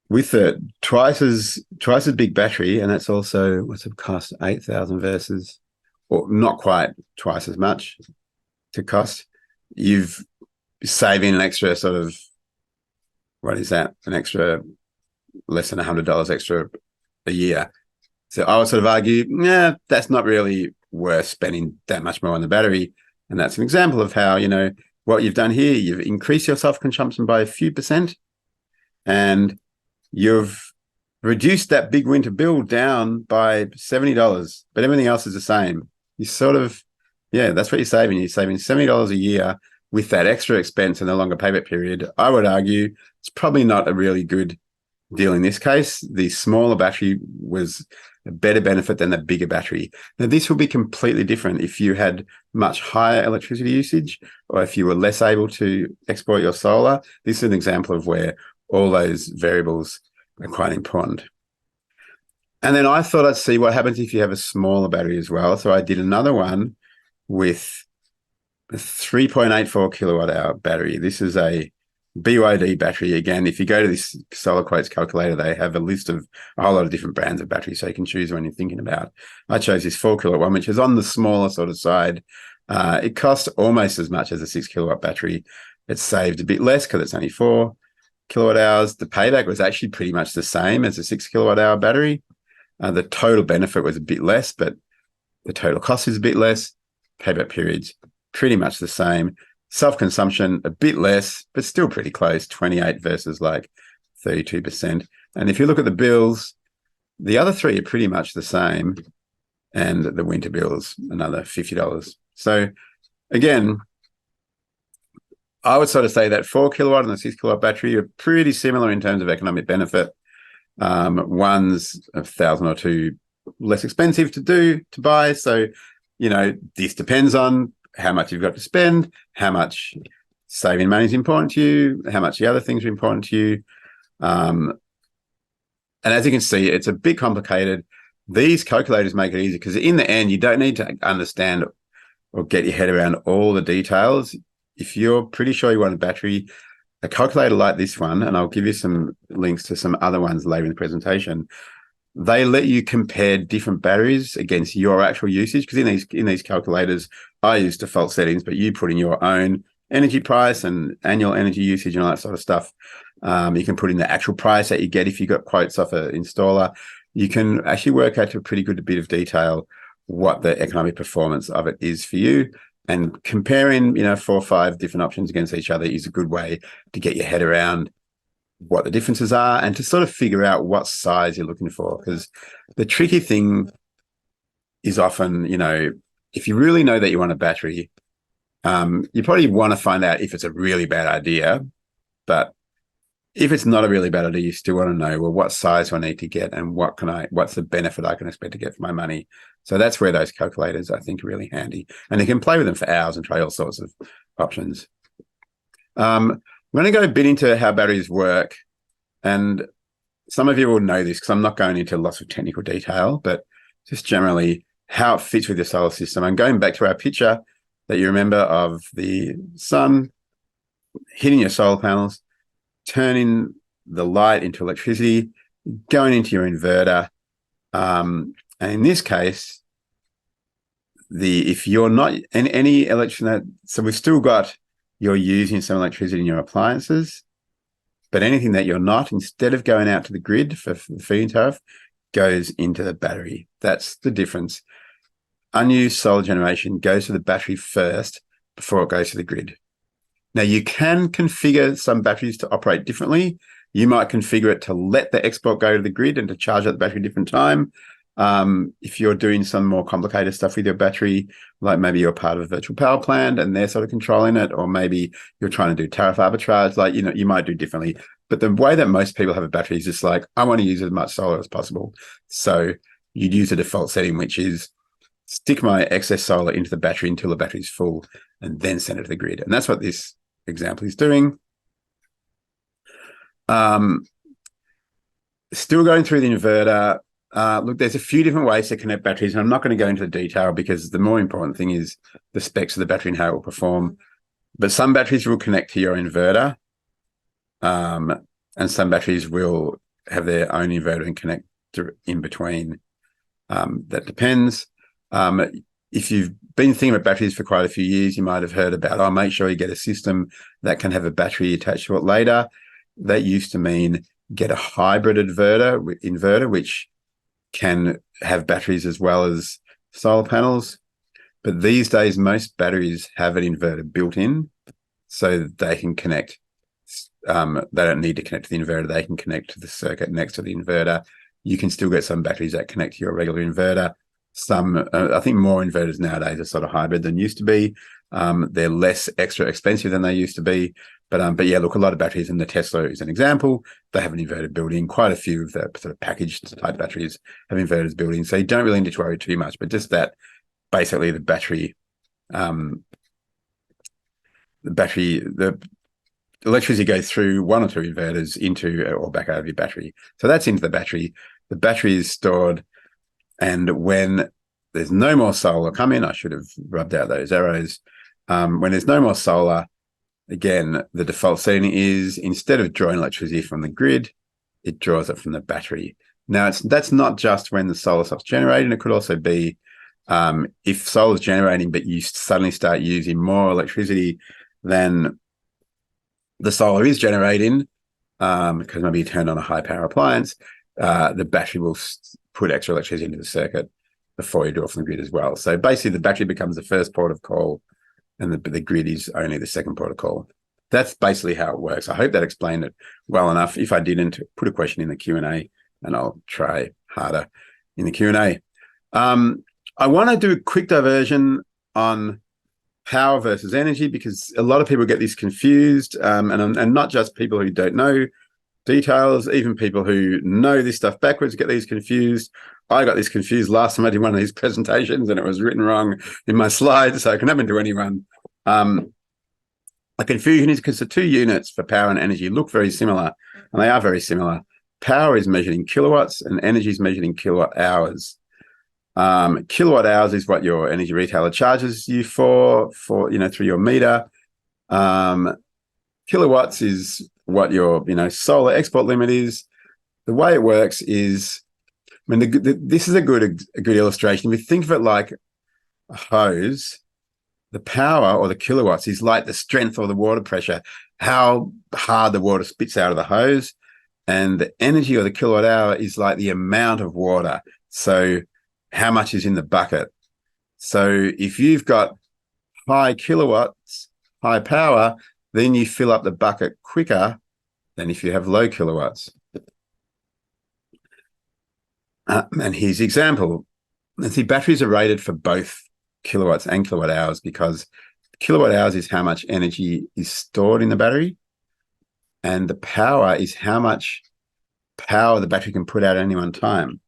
With a twice as big battery, and that's also what's it cost, 8,000 versus, or not quite twice as much to cost. You've saving an extra sort of, what is that? An extra less than $100 extra a year. So I would sort of argue, that's not really worth spending that much more on the battery. And that's an example of how, what you've done here, you've increased your self-consumption by a few percent, and you've reduced that big winter bill down by $70, but everything else is the same. You sort of, that's what you're saving. You're saving $70 a year with that extra expense and the longer payback period. I would argue it's probably not a really good deal in this case. The smaller battery was a better benefit than the bigger battery. Now, this will be completely different if you had much higher electricity usage or if you were less able to export your solar. This is an example of where all those variables are quite important. And then I thought I'd see what happens if you have a smaller battery as well. So I did another one with a 3.84 kilowatt hour battery. This is a BYD battery. Again, if you go to this Solar Quotes calculator, they have a list of a whole lot of different brands of batteries, so you can choose one you're thinking about. I chose this 4 kilowatt one, which is on the smaller sort of side. It costs almost as much as a 6 kilowatt battery. It's saved a bit less because it's only 4 kilowatt hours. The payback was actually pretty much the same as a 6 kilowatt hour battery. The total benefit was a bit less, but the total cost is a bit less. Payback periods pretty much the same. Self-consumption a bit less, but still pretty close, 28 versus like 32%. And if you look at the bills, the other three are pretty much the same, and the winter bills another $50. So again, I would sort of say that 4 kilowatt and the 6 kilowatt battery are pretty similar in terms of economic benefit. One's $1,000 or $2 less expensive to buy. So, this depends on how much you've got to spend, how much saving money is important to you, how much the other things are important to you. And as you can see, it's a bit complicated. These calculators make it easy because in the end, you don't need to understand or get your head around all the details. If you're pretty sure you want a battery, a calculator like this one, and I'll give you some links to some other ones later in the presentation, they let you compare different batteries against your actual usage. Because in these calculators, I use default settings, but you put in your own energy price and annual energy usage and all that sort of stuff. You can put in the actual price that you get if you got quotes off an installer. You can actually work out to a pretty good bit of detail what the economic performance of it is for you. And comparing, 4 or 5 different options against each other is a good way to get your head around what the differences are and to sort of figure out what size you're looking for. Because the tricky thing is often, if you really know that you want a battery, you probably want to find out if it's a really bad idea. But if it's not a really bad idea, you still want to know, well, what size do I need to get and what's the benefit I can expect to get for my money? So that's where those calculators, I think, are really handy. And you can play with them for hours and try all sorts of options. I'm going to go a bit into how batteries work. And some of you will know this because I'm not going into lots of technical detail, but just generally how it fits with your solar system. And going back to our picture that you remember of the sun hitting your solar panels, turning the light into electricity, going into your inverter. And in this case, if you're not in any electrician, so we've still got you're using some electricity in your appliances, but anything that you're not, instead of going out to the grid for the feed-in tariff, goes into the battery. That's the difference. Unused solar generation goes to the battery first before it goes to the grid. Now, you can configure some batteries to operate differently. You might configure it to let the export go to the grid and to charge up the battery at a different time. If you're doing some more complicated stuff with your battery, like maybe you're part of a virtual power plant and they're sort of controlling it, or maybe you're trying to do tariff arbitrage, like, you might do differently. But the way that most people have a battery is just like, I want to use as much solar as possible. So you'd use a default setting, which is stick my excess solar into the battery until the battery's full and then send it to the grid. And that's what this example is doing. Still going through the inverter. Look, there's a few different ways to connect batteries, and I'm not going to go into the detail because the more important thing is the specs of the battery and how it will perform. But some batteries will connect to your inverter, and some batteries will have their own inverter and connect in between. That depends. If you've been thinking about batteries for quite a few years, you might have heard about, make sure you get a system that can have a battery attached to it later. That used to mean get a hybrid inverter, which can have batteries as well as solar panels. But these days, most batteries have an inverter built in so that they can connect. They don't need to connect to the inverter. They can connect to the circuit next to the inverter. You can still get some batteries that connect to your regular inverter. Some, I think more inverters nowadays are sort of hybrid than used to be. They're less extra expensive than they used to be. But yeah, look, a lot of batteries, and the Tesla is an example. They have an inverter built in. Quite a few of the sort of packaged type batteries have inverters built in. So you don't really need to worry too much, but just that basically the electricity goes through one or two inverters into or back out of your battery. So that's into the battery. The battery is stored, and when there's no more solar coming, I should have rubbed out those arrows. When there's no more solar, again, the default setting is instead of drawing electricity from the grid, it draws it from the battery. Now, that's not just when the solar stops generating. It could also be if solar's generating, but you suddenly start using more electricity than the solar is generating, because maybe you turned on a high power appliance, the battery will put extra electricity into the circuit before you draw from the grid as well. So basically, the battery becomes the first port of call, and the grid is only the second port of call. That's basically how it works. I hope that explained it well enough. If I didn't, put a question in the Q&A, and I'll try harder in the Q&A. I want to do a quick diversion on power versus energy, because a lot of people get this confused, and not just people who don't know details, even people who know this stuff backwards get these confused. I got this confused last time I did one of these presentations, and it was written wrong in my slides, so it can happen to anyone. The confusion is because the two units for power and energy look very similar, and they are very similar. Power is measured in kilowatts, and energy is measured in kilowatt hours. Kilowatt hours is what your energy retailer charges you for through your meter. Kilowatts is what your solar export limit is. The way it works is, this is a good illustration. If you think of it like a hose, the power or the kilowatts is like the strength or the water pressure, how hard the water spits out of the hose, and the energy or the kilowatt hour is like the amount of water. So how much is in the bucket? So if you've got high kilowatts, high power, then you fill up the bucket quicker than if you have low kilowatts. And here's the example. Let's see, batteries are rated for both kilowatts and kilowatt hours, because kilowatt hours is how much energy is stored in the battery, and the power is how much power the battery can put out at any one time.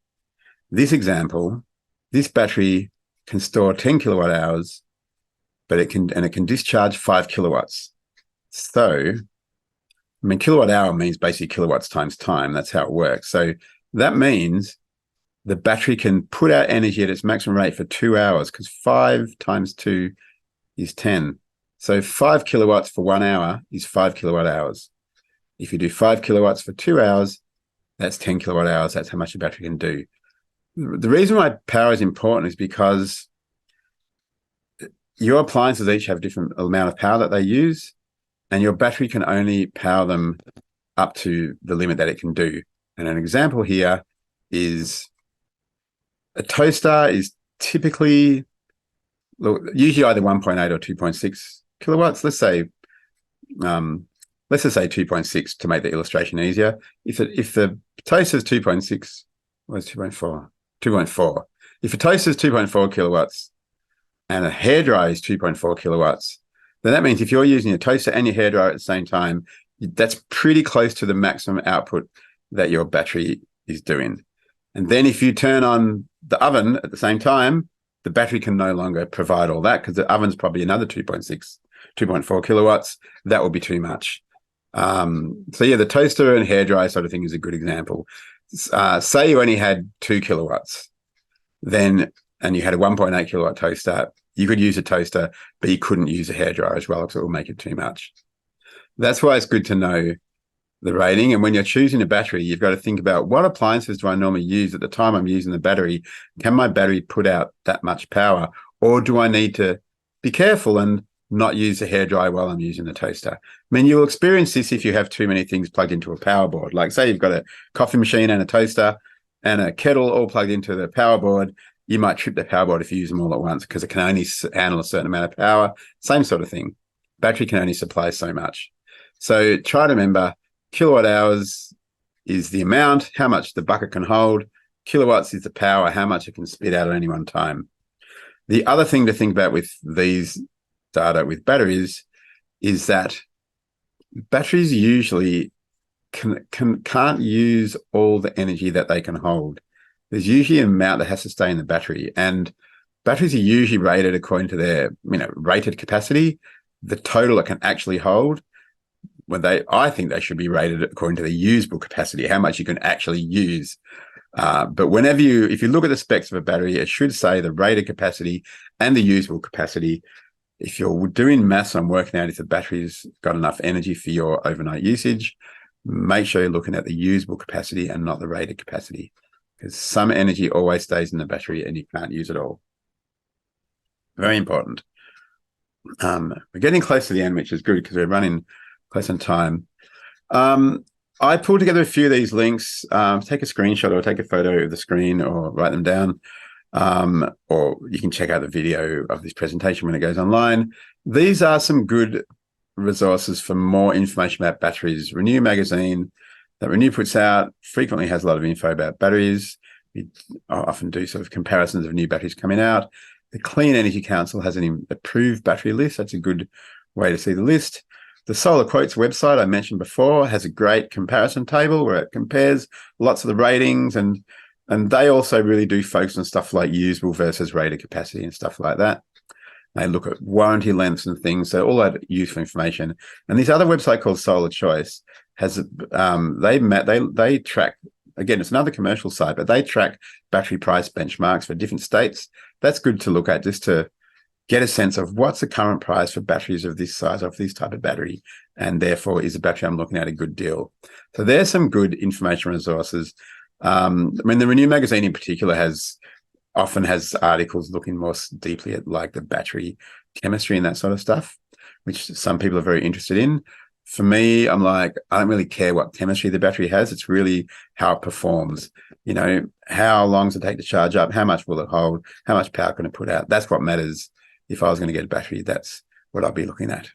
This example, this battery can store 10 kilowatt hours, but it can discharge 5 kilowatts. So, kilowatt hour means basically kilowatts times time. That's how it works. So that means the battery can put out energy at its maximum rate for 2 hours, because 5 times 2 is 10. So 5 kilowatts for 1 hour is 5 kilowatt hours. If you do 5 kilowatts for 2 hours, that's 10 kilowatt hours. That's how much the battery can do. The reason why power is important is because your appliances each have different amount of power that they use, and your battery can only power them up to the limit that it can do. And an example here is a toaster is typically usually either 1.8 or 2.6 kilowatts. Let's say let's just say 2.6 to make the illustration easier. If the toaster is 2.6, what's 2.4? 2.4. If a toaster is 2.4 kilowatts and a hairdryer is 2.4 kilowatts, then that means if you're using a toaster and your hairdryer at the same time, that's pretty close to the maximum output that your battery is doing. And then if you turn on the oven at the same time, the battery can no longer provide all that, because the oven's probably another 2.6, 2.4 kilowatts. That will be too much. So yeah, the toaster and hairdryer sort of thing is a good example. Say you only had 2 kilowatts, and you had a 1.8 kilowatt toaster, you could use a toaster, but you couldn't use a hairdryer as well, because it will make it too much. That's why it's good to know the rating. And when you're choosing a battery, you've got to think about, what appliances do I normally use at the time I'm using the battery? Can my battery put out that much power? Or do I need to be careful and not use the hairdryer while I'm using the toaster? I mean, you'll experience this if you have too many things plugged into a power board. Like say you've got a coffee machine and a toaster and a kettle all plugged into the power board. You might trip the power board if you use them all at once, because it can only handle a certain amount of power. Same sort of thing. Battery can only supply so much. So try to remember, kilowatt hours is the amount, how much the bucket can hold. Kilowatts is the power, how much it can spit out at any one time. The other thing to think about with these data with batteries is that batteries usually can't use all the energy that they can hold. There's usually an amount that has to stay in the battery, and batteries are usually rated according to their rated capacity, the total it can actually hold. I think they should be rated according to the usable capacity, how much you can actually use. But if you look at the specs of a battery, it should say the rated capacity and the usable capacity. If you're doing maths on working out if the battery's got enough energy for your overnight usage, make sure you're looking at the usable capacity and not the rated capacity, because some energy always stays in the battery and you can't use it all. Very important. We're getting close to the end, which is good because we're running close on time. I pulled together a few of these links. Take a screenshot or take a photo of the screen or write them down. Or you can check out the video of this presentation when it goes online. These are some good resources for more information about batteries. Renew magazine that Renew puts out frequently has a lot of info about batteries. We often do sort of comparisons of new batteries coming out. The Clean Energy Council has an approved battery list. That's a good way to see the list. The Solar Quotes website I mentioned before has a great comparison table where it compares lots of the ratings, and they also really do focus on stuff like usable versus rated capacity and stuff like that. They look at warranty lengths and things, so all that useful information. And this other website called Solar Choice has they track, again, it's another commercial site, but they track battery price benchmarks for different states. That's good to look at just to get a sense of what's the current price for batteries of this size, of this type of battery, and therefore is the battery I'm looking at a good deal. So there's some good information resources. I mean, the Renew magazine in particular often has articles looking more deeply at like the battery chemistry and that sort of stuff, which some people are very interested in. For me, I'm like, I don't really care what chemistry the battery has. It's really how it performs. How long does it take to charge up? How much will it hold? How much power can it put out? That's what matters. If I was going to get a battery, that's what I'd be looking at.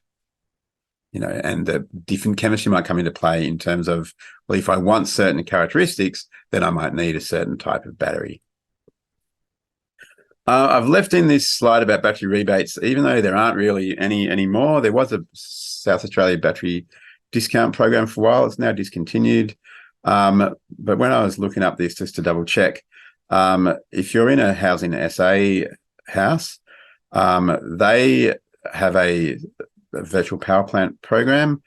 And the different chemistry might come into play in terms of, well, if I want certain characteristics, then I might need a certain type of battery. I've left in this slide about battery rebates, even though there aren't really any anymore. There was a South Australia battery discount program for a while. It's now discontinued. But when I was looking up this just to double check, if you're in a Housing SA house, they have a virtual power plant program.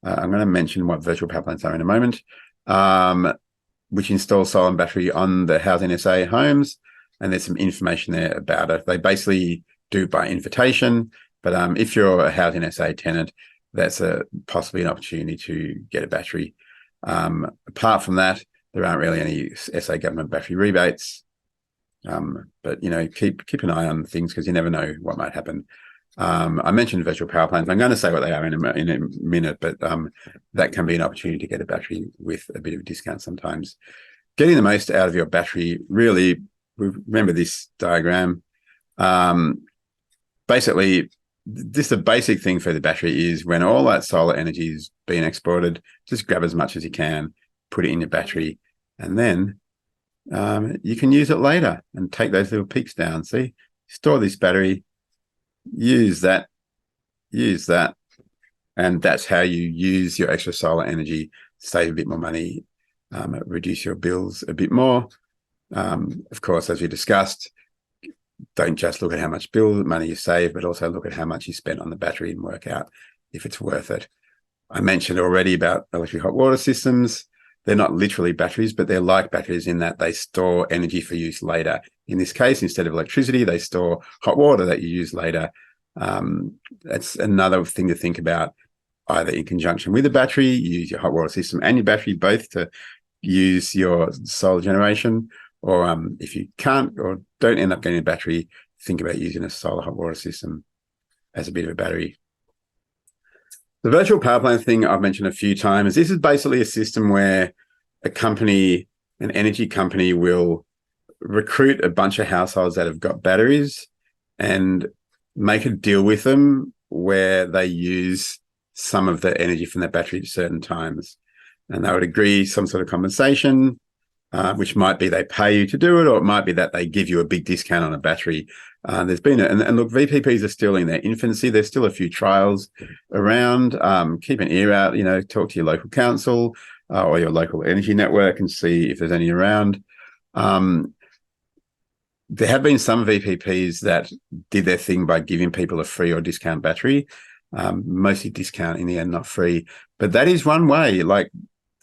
I'm going to mention what virtual power plants are in a moment. which installs solar and battery on the Housing SA homes, and there's some information there about it. They basically do by invitation, but if you're a Housing SA tenant, that's possibly an opportunity to get a battery. Apart from that, there aren't really any SA government battery rebates. But keep an eye on things, because you never know what might happen. I mentioned virtual power plants. I'm going to say what they are in a minute, but that can be an opportunity to get a battery with a bit of a discount sometimes. Getting the most out of your battery, really, remember this diagram. Basically, the basic thing for the battery is when all that solar energy is being exported, just grab as much as you can, put it in your battery, and then you can use it later and take those little peaks down. See, store this battery, use that, and that's how you use your extra solar energy, save a bit more money, reduce your bills a bit more. Of course, as we discussed, don't just look at how much money you save, but also look at how much you spent on the battery and work out if it's worth it. I mentioned already about electric hot water systems. They're not literally batteries, but they're like batteries in that they store energy for use later. In this case, instead of electricity, they store hot water that you use later. That's another thing to think about, either in conjunction with the battery, you use your hot water system and your battery both to use your solar generation, or if you can't or don't end up getting a battery, think about using a solar hot water system as a bit of a battery. The virtual power plant thing I've mentioned a few times. This is basically a system where an energy company will recruit a bunch of households that have got batteries and make a deal with them where they use some of the energy from that battery at certain times. And they would agree some sort of compensation, which might be they pay you to do it, or it might be that they give you a big discount on a battery. There's been and look, VPPs are still in their infancy. There's still a few trials around. Keep an ear out, talk to your local council or your local energy network and see if there's any around. There have been some VPPs that did their thing by giving people a free or discount battery, mostly discount in the end, not free. But that is one way,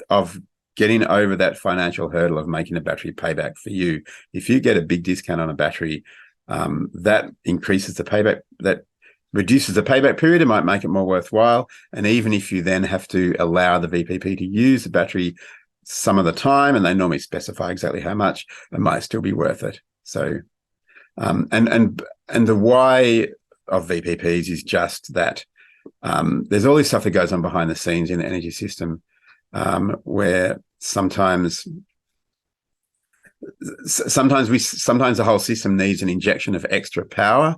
of getting over that financial hurdle of making a battery payback for you. If you get a big discount on a battery, that increases the payback, that reduces the payback period. It might make it more worthwhile. And even if you then have to allow the VPP to use the battery some of the time, and they normally specify exactly how much, it might still be worth it. So, and the why of VPPs is just that there's all this stuff that goes on behind the scenes in the energy system, where sometimes the whole system needs an injection of extra power.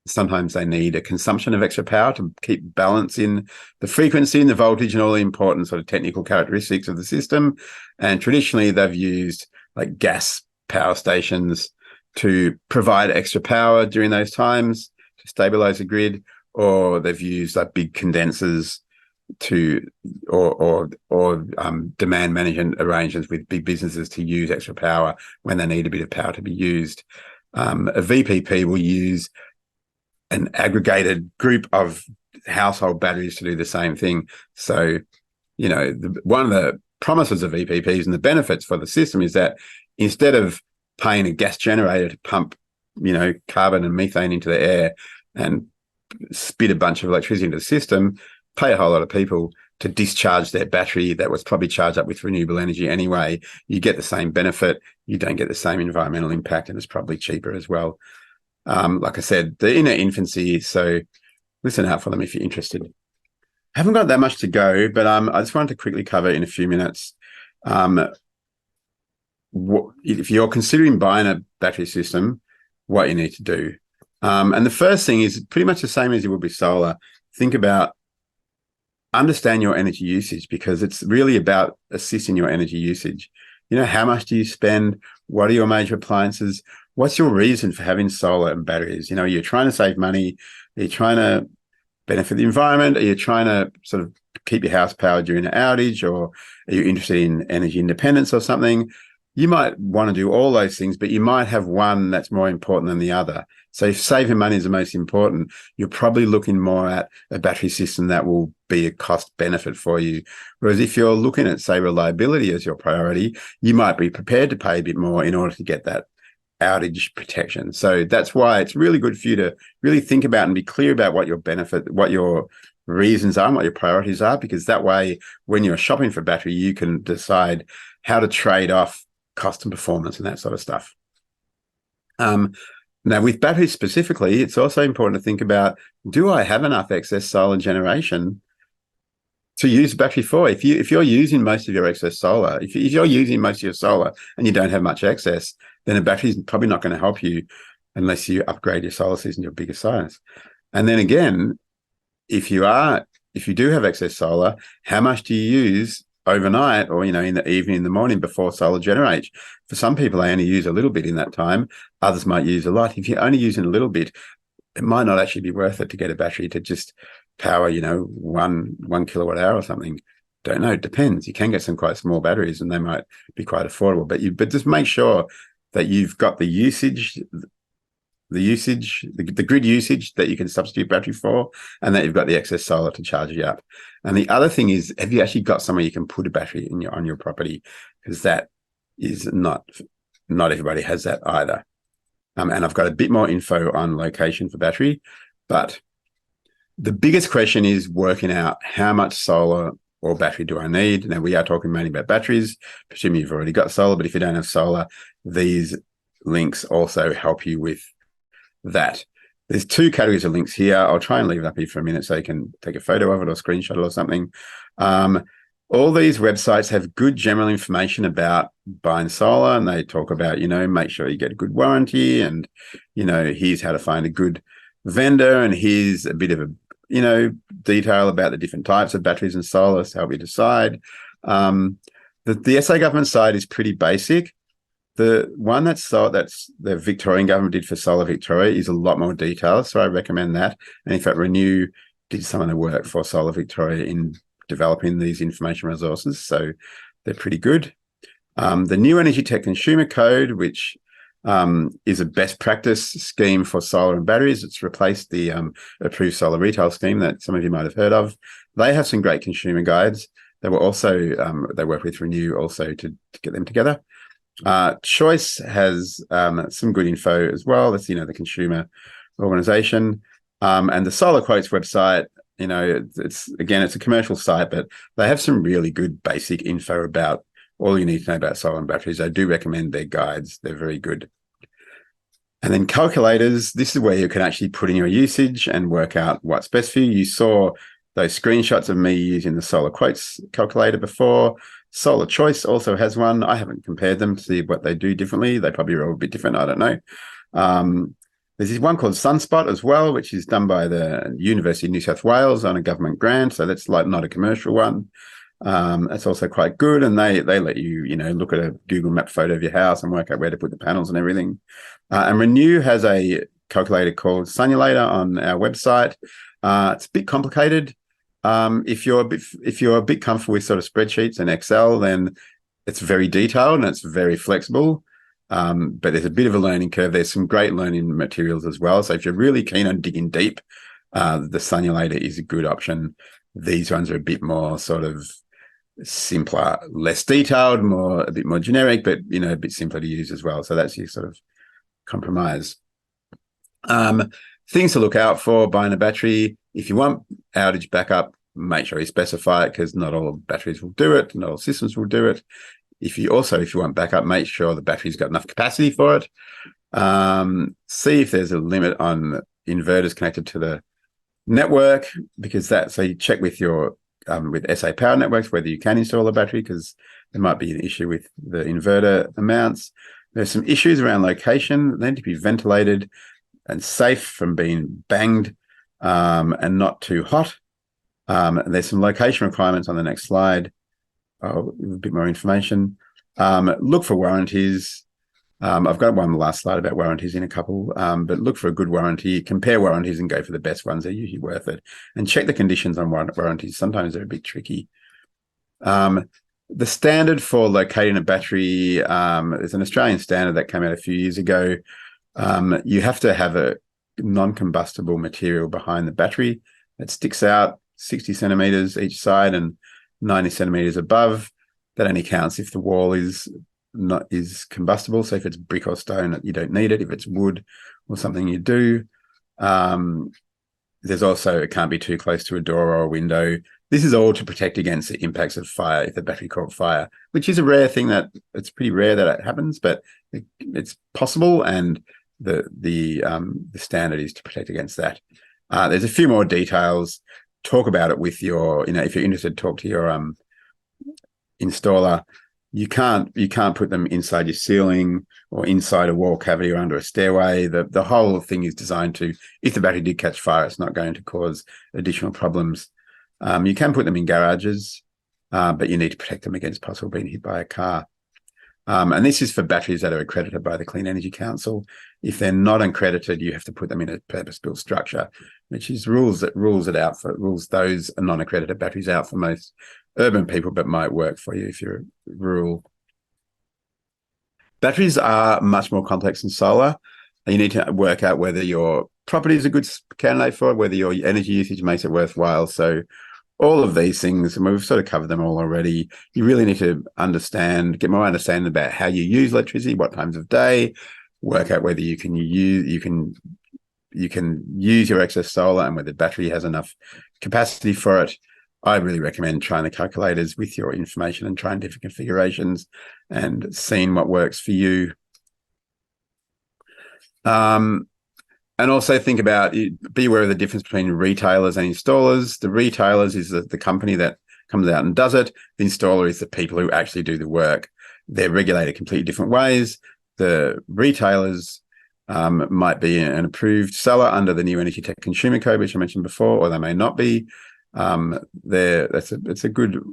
Sometimes they need a consumption of extra power to keep balance in the frequency and the voltage and all the important sort of technical characteristics of the system. And traditionally, they've used like gas power stations to provide extra power during those times to stabilize the grid, or they've used like big condensers or demand management arrangements with big businesses to use extra power when they need a bit of power to be used. A VPP will use an aggregated group of household batteries to do the same thing. So, one of the promises of VPPs and the benefits for the system is that instead of paying a gas generator to pump, carbon and methane into the air and spit a bunch of electricity into the system, pay a whole lot of people to discharge their battery that was probably charged up with renewable energy anyway. You get the same benefit, you don't get the same environmental impact, and it's probably cheaper as well. Like I said, they're in their infancy, so listen out for them if you're interested. I haven't got that much to go, but I just wanted to quickly cover in a few minutes if you're considering buying a battery system, what you need to do. And the first thing is pretty much the same as you would with solar. Think about, understand your energy usage, because it's really about assessing your energy usage. How much do you spend? What are your major appliances? What's your reason for having solar and batteries? You're trying to save money. Are you trying to benefit the environment? Are you trying to sort of keep your house powered during an outage? Or are you interested in energy independence or something? you might want to do all those things, but you might have one that's more important than the other. So if saving money is the most important, you're probably looking more at a battery system that will be a cost benefit for you. Whereas if you're looking at, say, reliability as your priority, you might be prepared to pay a bit more in order to get that outage protection. So that's why it's really good for you to really think about and be clear about what your benefit, what your reasons are, and what your priorities are, because that way, when you're shopping for battery, you can decide how to trade off cost and performance and that sort of stuff. Now, with batteries specifically, it's also important to think about, do I have enough excess solar generation to use the battery for? If you're using most of your excess solar, if you're using most of your solar and you don't have much excess, then a battery is probably not going to help you unless you upgrade your solar system to a bigger size. And then again, if you do have excess solar, how much do you use overnight or, in the evening, in the morning before solar generates? For some people, they only use a little bit in that time. Others might use a lot. If you're only using a little bit, it might not actually be worth it to get a battery to just power, 1 kilowatt hour or something. Don't know. It depends. You can get some quite small batteries and they might be quite affordable, but just make sure that you've got the grid usage that you can substitute battery for, and that you've got the excess solar to charge you up. And the other thing is, have you actually got somewhere you can put a battery on your property? Because that is not everybody has that either. And I've got a bit more info on location for battery, but the biggest question is working out how much solar or battery do I need? Now, we are talking mainly about batteries, presuming you've already got solar, but if you don't have solar, these links also help you with that. There's 2 categories of links here. I'll try and leave it up here for a minute so you can take a photo of it or screenshot it or something. All these websites have good general information about buying solar, and they talk about, make sure you get a good warranty, and, here's how to find a good vendor, and here's a bit of a, detail about the different types of batteries and solar to help you decide. The SA government side is pretty basic. The one that's the Victorian government did for Solar Victoria is a lot more detailed, so I recommend that. And in fact, Renew did some of the work for Solar Victoria in developing these information resources, so they're pretty good. The New Energy Tech Consumer Code, which is a best practice scheme for solar and batteries. It's replaced the approved solar retail scheme that some of you might have heard of. They have some great consumer guides. They were also they work with Renew also to get them together. Choice has some good info as well. That's the consumer organization, and the Solar Quotes website. It's a commercial site, but they have some really good basic info about all you need to know about solar and batteries. I do recommend their guides. They're very good. And then calculators. This is where you can actually put in your usage and work out what's best for you. You saw those screenshots of me using the Solar Quotes calculator before. Solar Choice also has one. I haven't compared them to see what they do differently. They probably are a bit different. I don't know. There's this one called Sunspot as well, which is done by the University of New South Wales on a government grant. So that's not a commercial one. That's also quite good. And they let you, look at a Google map photo of your house and work out where to put the panels and everything. And Renew has a calculator called Sunulator on our website. It's a bit complicated. If you're a bit comfortable with sort of spreadsheets and Excel, then it's very detailed and it's very flexible. But there's a bit of a learning curve. There's some great learning materials as well. So if you're really keen on digging deep, the Sunulator is a good option. These ones are a bit more sort of simpler, less detailed, a bit more generic, but a bit simpler to use as well. So that's your sort of compromise. Things to look out for buying a battery. If you want outage backup, make sure you specify it, because not all batteries will do it. Not all systems will do it. If you want backup, make sure the battery's got enough capacity for it. See if there's a limit on inverters connected to the network, because so you check with your with SA Power Networks whether you can install a battery, because there might be an issue with the inverter amounts. There's some issues around location. They need to be ventilated and safe from being banged, and not too hot. There's some location requirements on the next slide. A bit more information. Look for warranties. I've got one last slide about warranties in a couple, but look for a good warranty. Compare warranties and go for the best ones. They're usually worth it. And check the conditions on warranties. Sometimes they're a bit tricky. The standard for locating a battery is an Australian standard that came out a few years ago. You have to have a non-combustible material behind the battery that sticks out 60 centimeters each side and 90 centimeters above. That only counts if the wall is combustible. So if it's brick or stone, you don't need it. If it's wood or something, you do. There's also, it can't be too close to a door or a window. This is all to protect against the impacts of fire if the battery caught fire, which is a rare thing. That it's pretty rare that it happens, but it's possible, and the standard is to protect against that. There's a few more details. Talk about it with your, if you're interested, talk to your installer. You can't put them inside your ceiling or inside a wall cavity or under a stairway. The whole thing is designed to, if the battery did catch fire, it's not going to cause additional problems. You can put them in garages, but you need to protect them against possible being hit by a car. And this is for batteries that are accredited by the Clean Energy Council. If they're not accredited, you have to put them in a purpose-built structure, which is rules those non-accredited batteries out for most urban people, but might work for you if you're rural. Batteries are much more complex than solar. You need to work out whether your property is a good candidate for it, whether your energy usage makes it worthwhile. So all of these things, and we've sort of covered them all already. You really need to get more understanding about how you use electricity, what times of day, work out whether you can use your excess solar and whether the battery has enough capacity for it. I really recommend trying the calculators with your information and trying different configurations and seeing what works for you. And also think about, be aware of the difference between retailers and installers. The retailers is the company that comes out and does it. The installer is the people who actually do the work. They're regulated completely different ways. The retailers might be an approved seller under the new Energy Tech Consumer Code, which I mentioned before, or they may not be. It's a good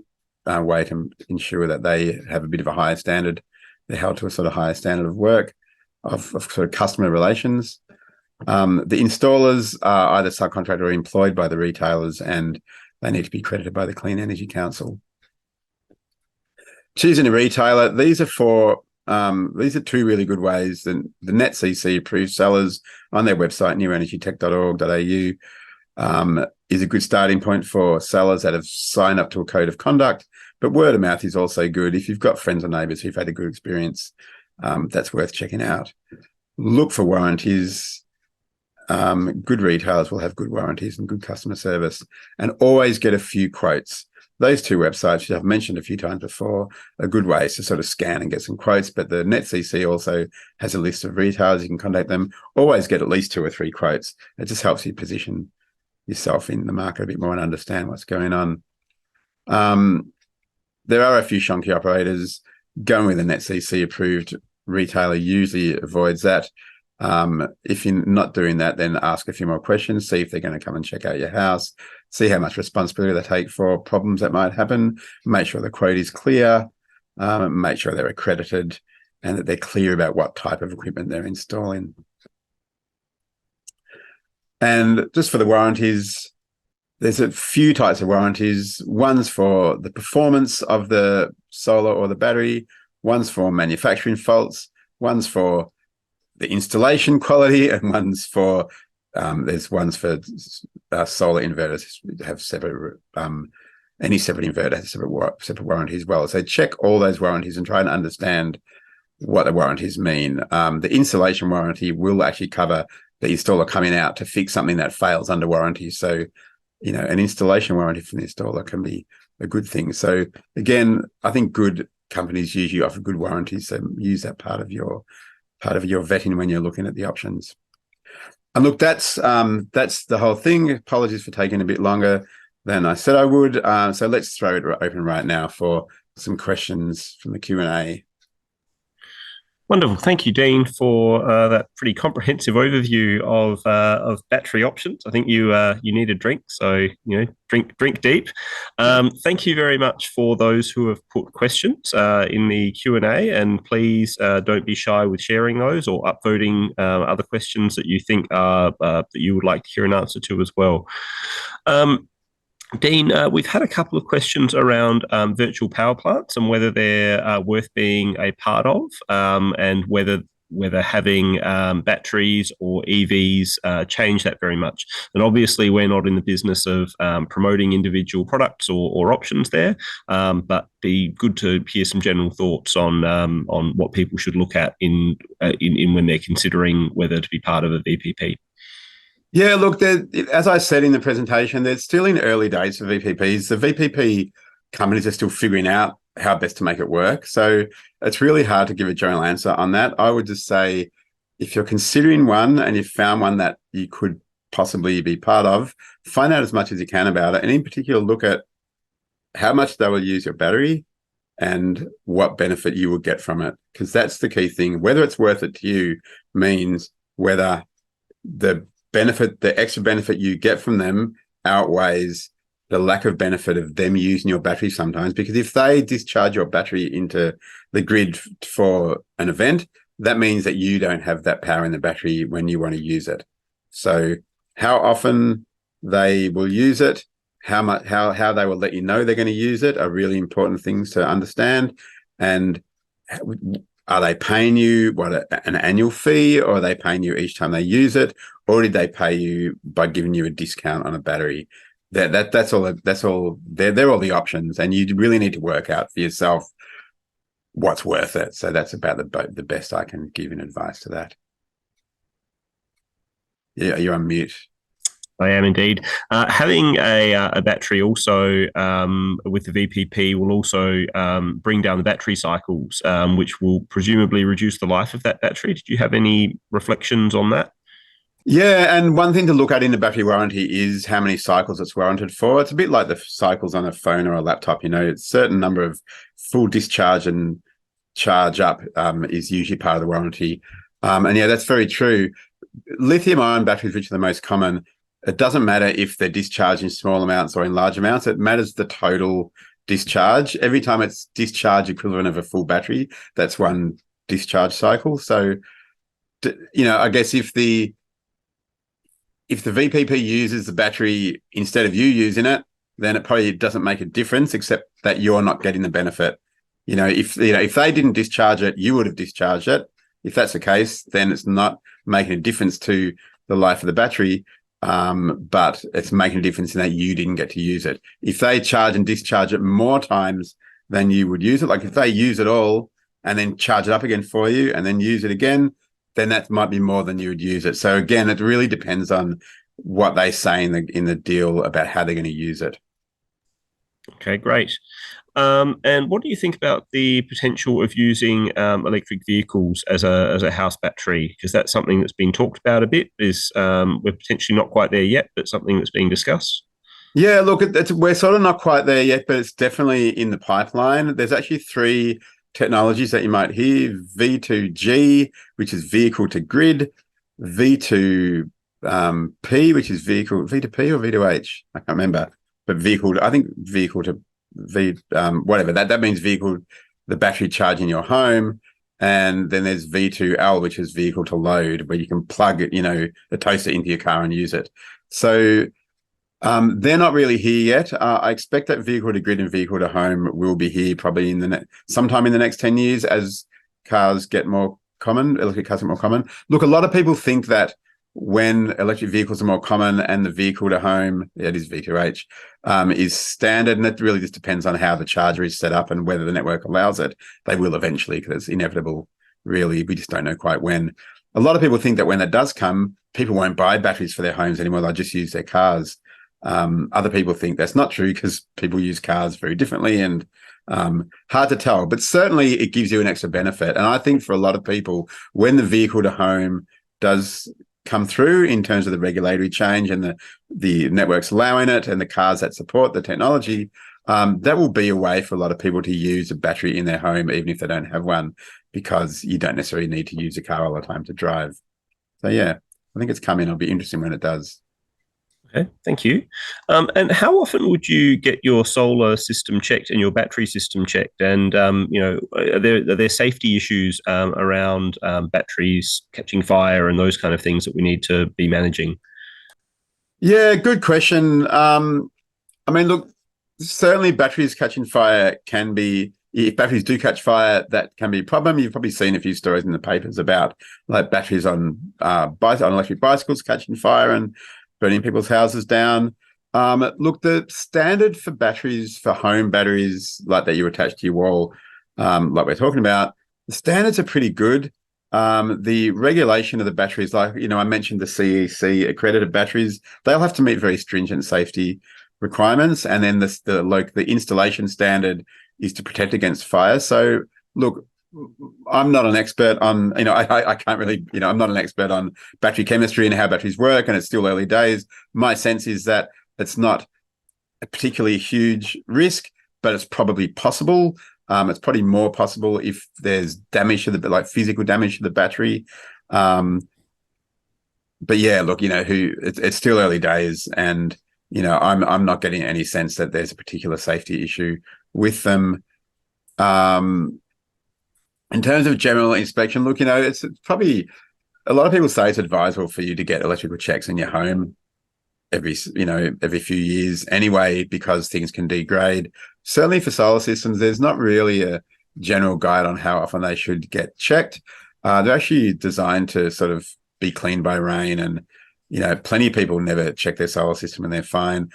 way to ensure that they have a bit of a higher standard. They're held to a sort of higher standard of work, of sort of customer relations. The installers are either subcontracted or employed by the retailers, and they need to be accredited by the Clean Energy Council. Choosing a retailer, these are two really good ways. The NetCC approved sellers on their website, newenergytech.org.au, is a good starting point for sellers that have signed up to a code of conduct. But word of mouth is also good. If you've got friends or neighbours who've had a good experience, that's worth checking out. Look for warranties. Good retailers will have good warranties and good customer service, and always get a few quotes. Those two websites, which I've mentioned a few times before, are good ways to sort of scan and get some quotes, but the NetCC also has a list of retailers. You can contact them. Always get at least 2 or 3 quotes. It just helps you position yourself in the market a bit more and understand what's going on. There are a few shonky operators. Going with a NetCC approved retailer usually avoids that. If you're not doing that, then ask a few more questions, see if they're going to come and check out your house, see how much responsibility they take for problems that might happen, make sure the quote is clear, make sure they're accredited and that they're clear about what type of equipment they're installing. And just for the warranties, there's a few types of warranties. One's for the performance of the solar or the battery, one's for manufacturing faults, one's for the installation quality, and one's for there's ones for solar inverters have separate any separate inverter has separate warranty as well. So check all those warranties and try and understand what the warranties mean. The installation warranty will actually cover the installer coming out to fix something that fails under warranty. So, an installation warranty from the installer can be a good thing. So again, I think good companies usually offer good warranties. So use that part of your vetting when you're looking at the options. And look, that's the whole thing. Apologies for taking a bit longer than I said I would. So let's throw it open right now for some questions from the Q&A. Wonderful. Thank you, Dean, for that pretty comprehensive overview of battery options. I think you need a drink, so drink deep. Thank you very much for those who have put questions in the Q&A, and please don't be shy with sharing those or upvoting other questions that you think that you would like to hear an answer to as well. Dean, we've had a couple of questions around virtual power plants and whether they're worth being a part of, and whether having batteries or EVs change that very much. And obviously, we're not in the business of promoting individual products or options there, but be good to hear some general thoughts on what people should look at in when they're considering whether to be part of a VPP. Yeah, look, as I said in the presentation, they're still in early days for VPPs. The VPP companies are still figuring out how best to make it work. So it's really hard to give a general answer on that. I would just say if you're considering one and you've found one that you could possibly be part of, find out as much as you can about it. And in particular, look at how much they will use your battery and what benefit you will get from it. Because that's the key thing. Whether it's worth it to you means whether the extra benefit you get from them outweighs the lack of benefit of them using your battery sometimes. Because if they discharge your battery into the grid for an event, that means that you don't have that power in the battery when you want to use it. So how often they will use it, how they will let you know they're going to use it are really important things to understand. And are they paying you an annual fee, or are they paying you each time they use it, or did they pay you by giving you a discount on a battery? That's all. They're all the options, and you really need to work out for yourself what's worth it. So that's about the best I can give in advice to that. Yeah, you're on mute. I am indeed. Having a battery also with the VPP will also bring down the battery cycles, which will presumably reduce the life of that battery. Did you have any reflections on that? Yeah, and one thing to look at in the battery warranty is how many cycles it's warranted for. It's a bit like the cycles on a phone or a laptop. It's a certain number of full discharge and charge up is usually part of the warranty. And yeah, that's very true. Lithium-ion batteries, which are the most common, it doesn't matter if they're discharged in small amounts or in large amounts. It matters the total discharge. Every time it's discharge equivalent of a full battery, that's one discharge cycle. So, I guess if the VPP uses the battery instead of you using it, then it probably doesn't make a difference, except that you're not getting the benefit. If they didn't discharge it, you would have discharged it. If that's the case, then it's not making a difference to the life of the battery, but it's making a difference in that you didn't get to use it. If they charge and discharge it more times than you would use it, like if they use it all and then charge it up again for you and then use it again, then that might be more than you would use it. So again, it really depends on what they say in the deal about how they're going to use it. Okay, great. And what do you think about the potential of using electric vehicles as a house battery? Because that's something that's been talked about a bit. We're potentially not quite there yet, but something that's being discussed. Yeah, look, we're sort of not quite there yet, but it's definitely in the pipeline. There's actually three technologies that you might hear: V2G, which is vehicle to grid; V2P, which is vehicle V2P or V2H, I can't remember, but I think vehicle to whatever that means, vehicle, the battery charging your home. And then there's V2L, which is vehicle to load, where you can plug it, the toaster into your car and use it. So they're not really here yet. I expect that vehicle to grid and vehicle to home will be here probably sometime in the next 10 years as cars get more common, electric cars are more common. Look, a lot of people think that when electric vehicles are more common and the vehicle to home, it is V2H, is standard, and it really just depends on how the charger is set up and whether the network allows it. They will eventually, because it's inevitable, really. We just don't know quite when. A lot of people think that when that does come, people won't buy batteries for their homes anymore. They'll just use their cars. Other people think that's not true because people use cars very differently, and hard to tell. But certainly it gives you an extra benefit. And I think for a lot of people, when the vehicle to home does come through in terms of the regulatory change and the networks allowing it and the cars that support the technology, that will be a way for a lot of people to use a battery in their home, even if they don't have one, because you don't necessarily need to use a car all the time to drive. So yeah, I think it's coming. It'll be interesting when it does. Okay, thank you. And how often would you get your solar system checked and your battery system checked? And are there safety issues around batteries catching fire and those kind of things that we need to be managing? Yeah, good question. A I mean, look, certainly batteries catching fire can be, if batteries do catch fire, that can be a problem. You've probably seen a few stories in the papers about like batteries on on electric bicycles catching fire and burning people's houses down. Look, the standard for batteries, for home batteries like that you attach to your wall, like we're talking about, the standards are pretty good. The regulation of the batteries, like, I mentioned the CEC accredited batteries, they'll have to meet very stringent safety requirements. And then the installation standard is to protect against fire. So look, I'm not an expert on, I can't really, I'm not an expert on battery chemistry and how batteries work, and it's still early days. My sense is that it's not a particularly huge risk, but it's probably possible. It's probably more possible if there's damage to like physical damage to the battery. But yeah, look, it's still early days, and I'm not getting any sense that there's a particular safety issue with them. In terms of general inspection, look, it's probably, a lot of people say it's advisable for you to get electrical checks in your home every few years anyway, because things can degrade. Certainly for solar systems, there's not really a general guide on how often they should get checked. They're actually designed to sort of be cleaned by rain, and plenty of people never check their solar system and they're fine.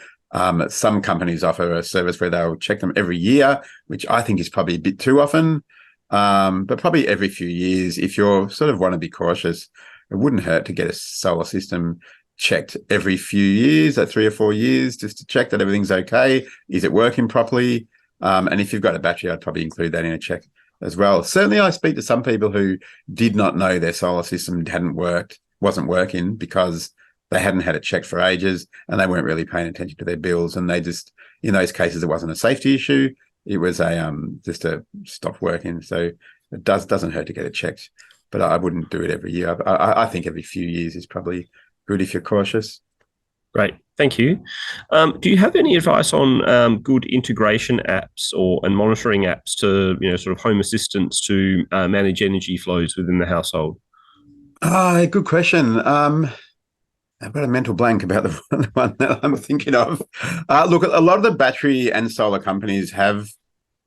Some companies offer a service where they'll check them every year, which I think is probably a bit too often. But probably every few years, if you sort of want to be cautious, it wouldn't hurt to get a solar system checked every few years, at 3 or 4 years, just to check that everything's okay. Is it working properly? And if you've got a battery, I'd probably include that in a check as well. Certainly, I speak to some people who did not know their solar system wasn't working, because they hadn't had it checked for ages and they weren't really paying attention to their bills. And they just, in those cases, it wasn't a safety issue. It was just a stop working. So it doesn't hurt to get it checked, but I wouldn't do it every year. I think every few years is probably good if you're cautious. Great, thank you. Do you have any advice on good integration apps and monitoring apps to, sort of home assistants to manage energy flows within the household? Good question. I've got a mental blank about the one that I'm thinking of. Look, a lot of the battery and solar companies have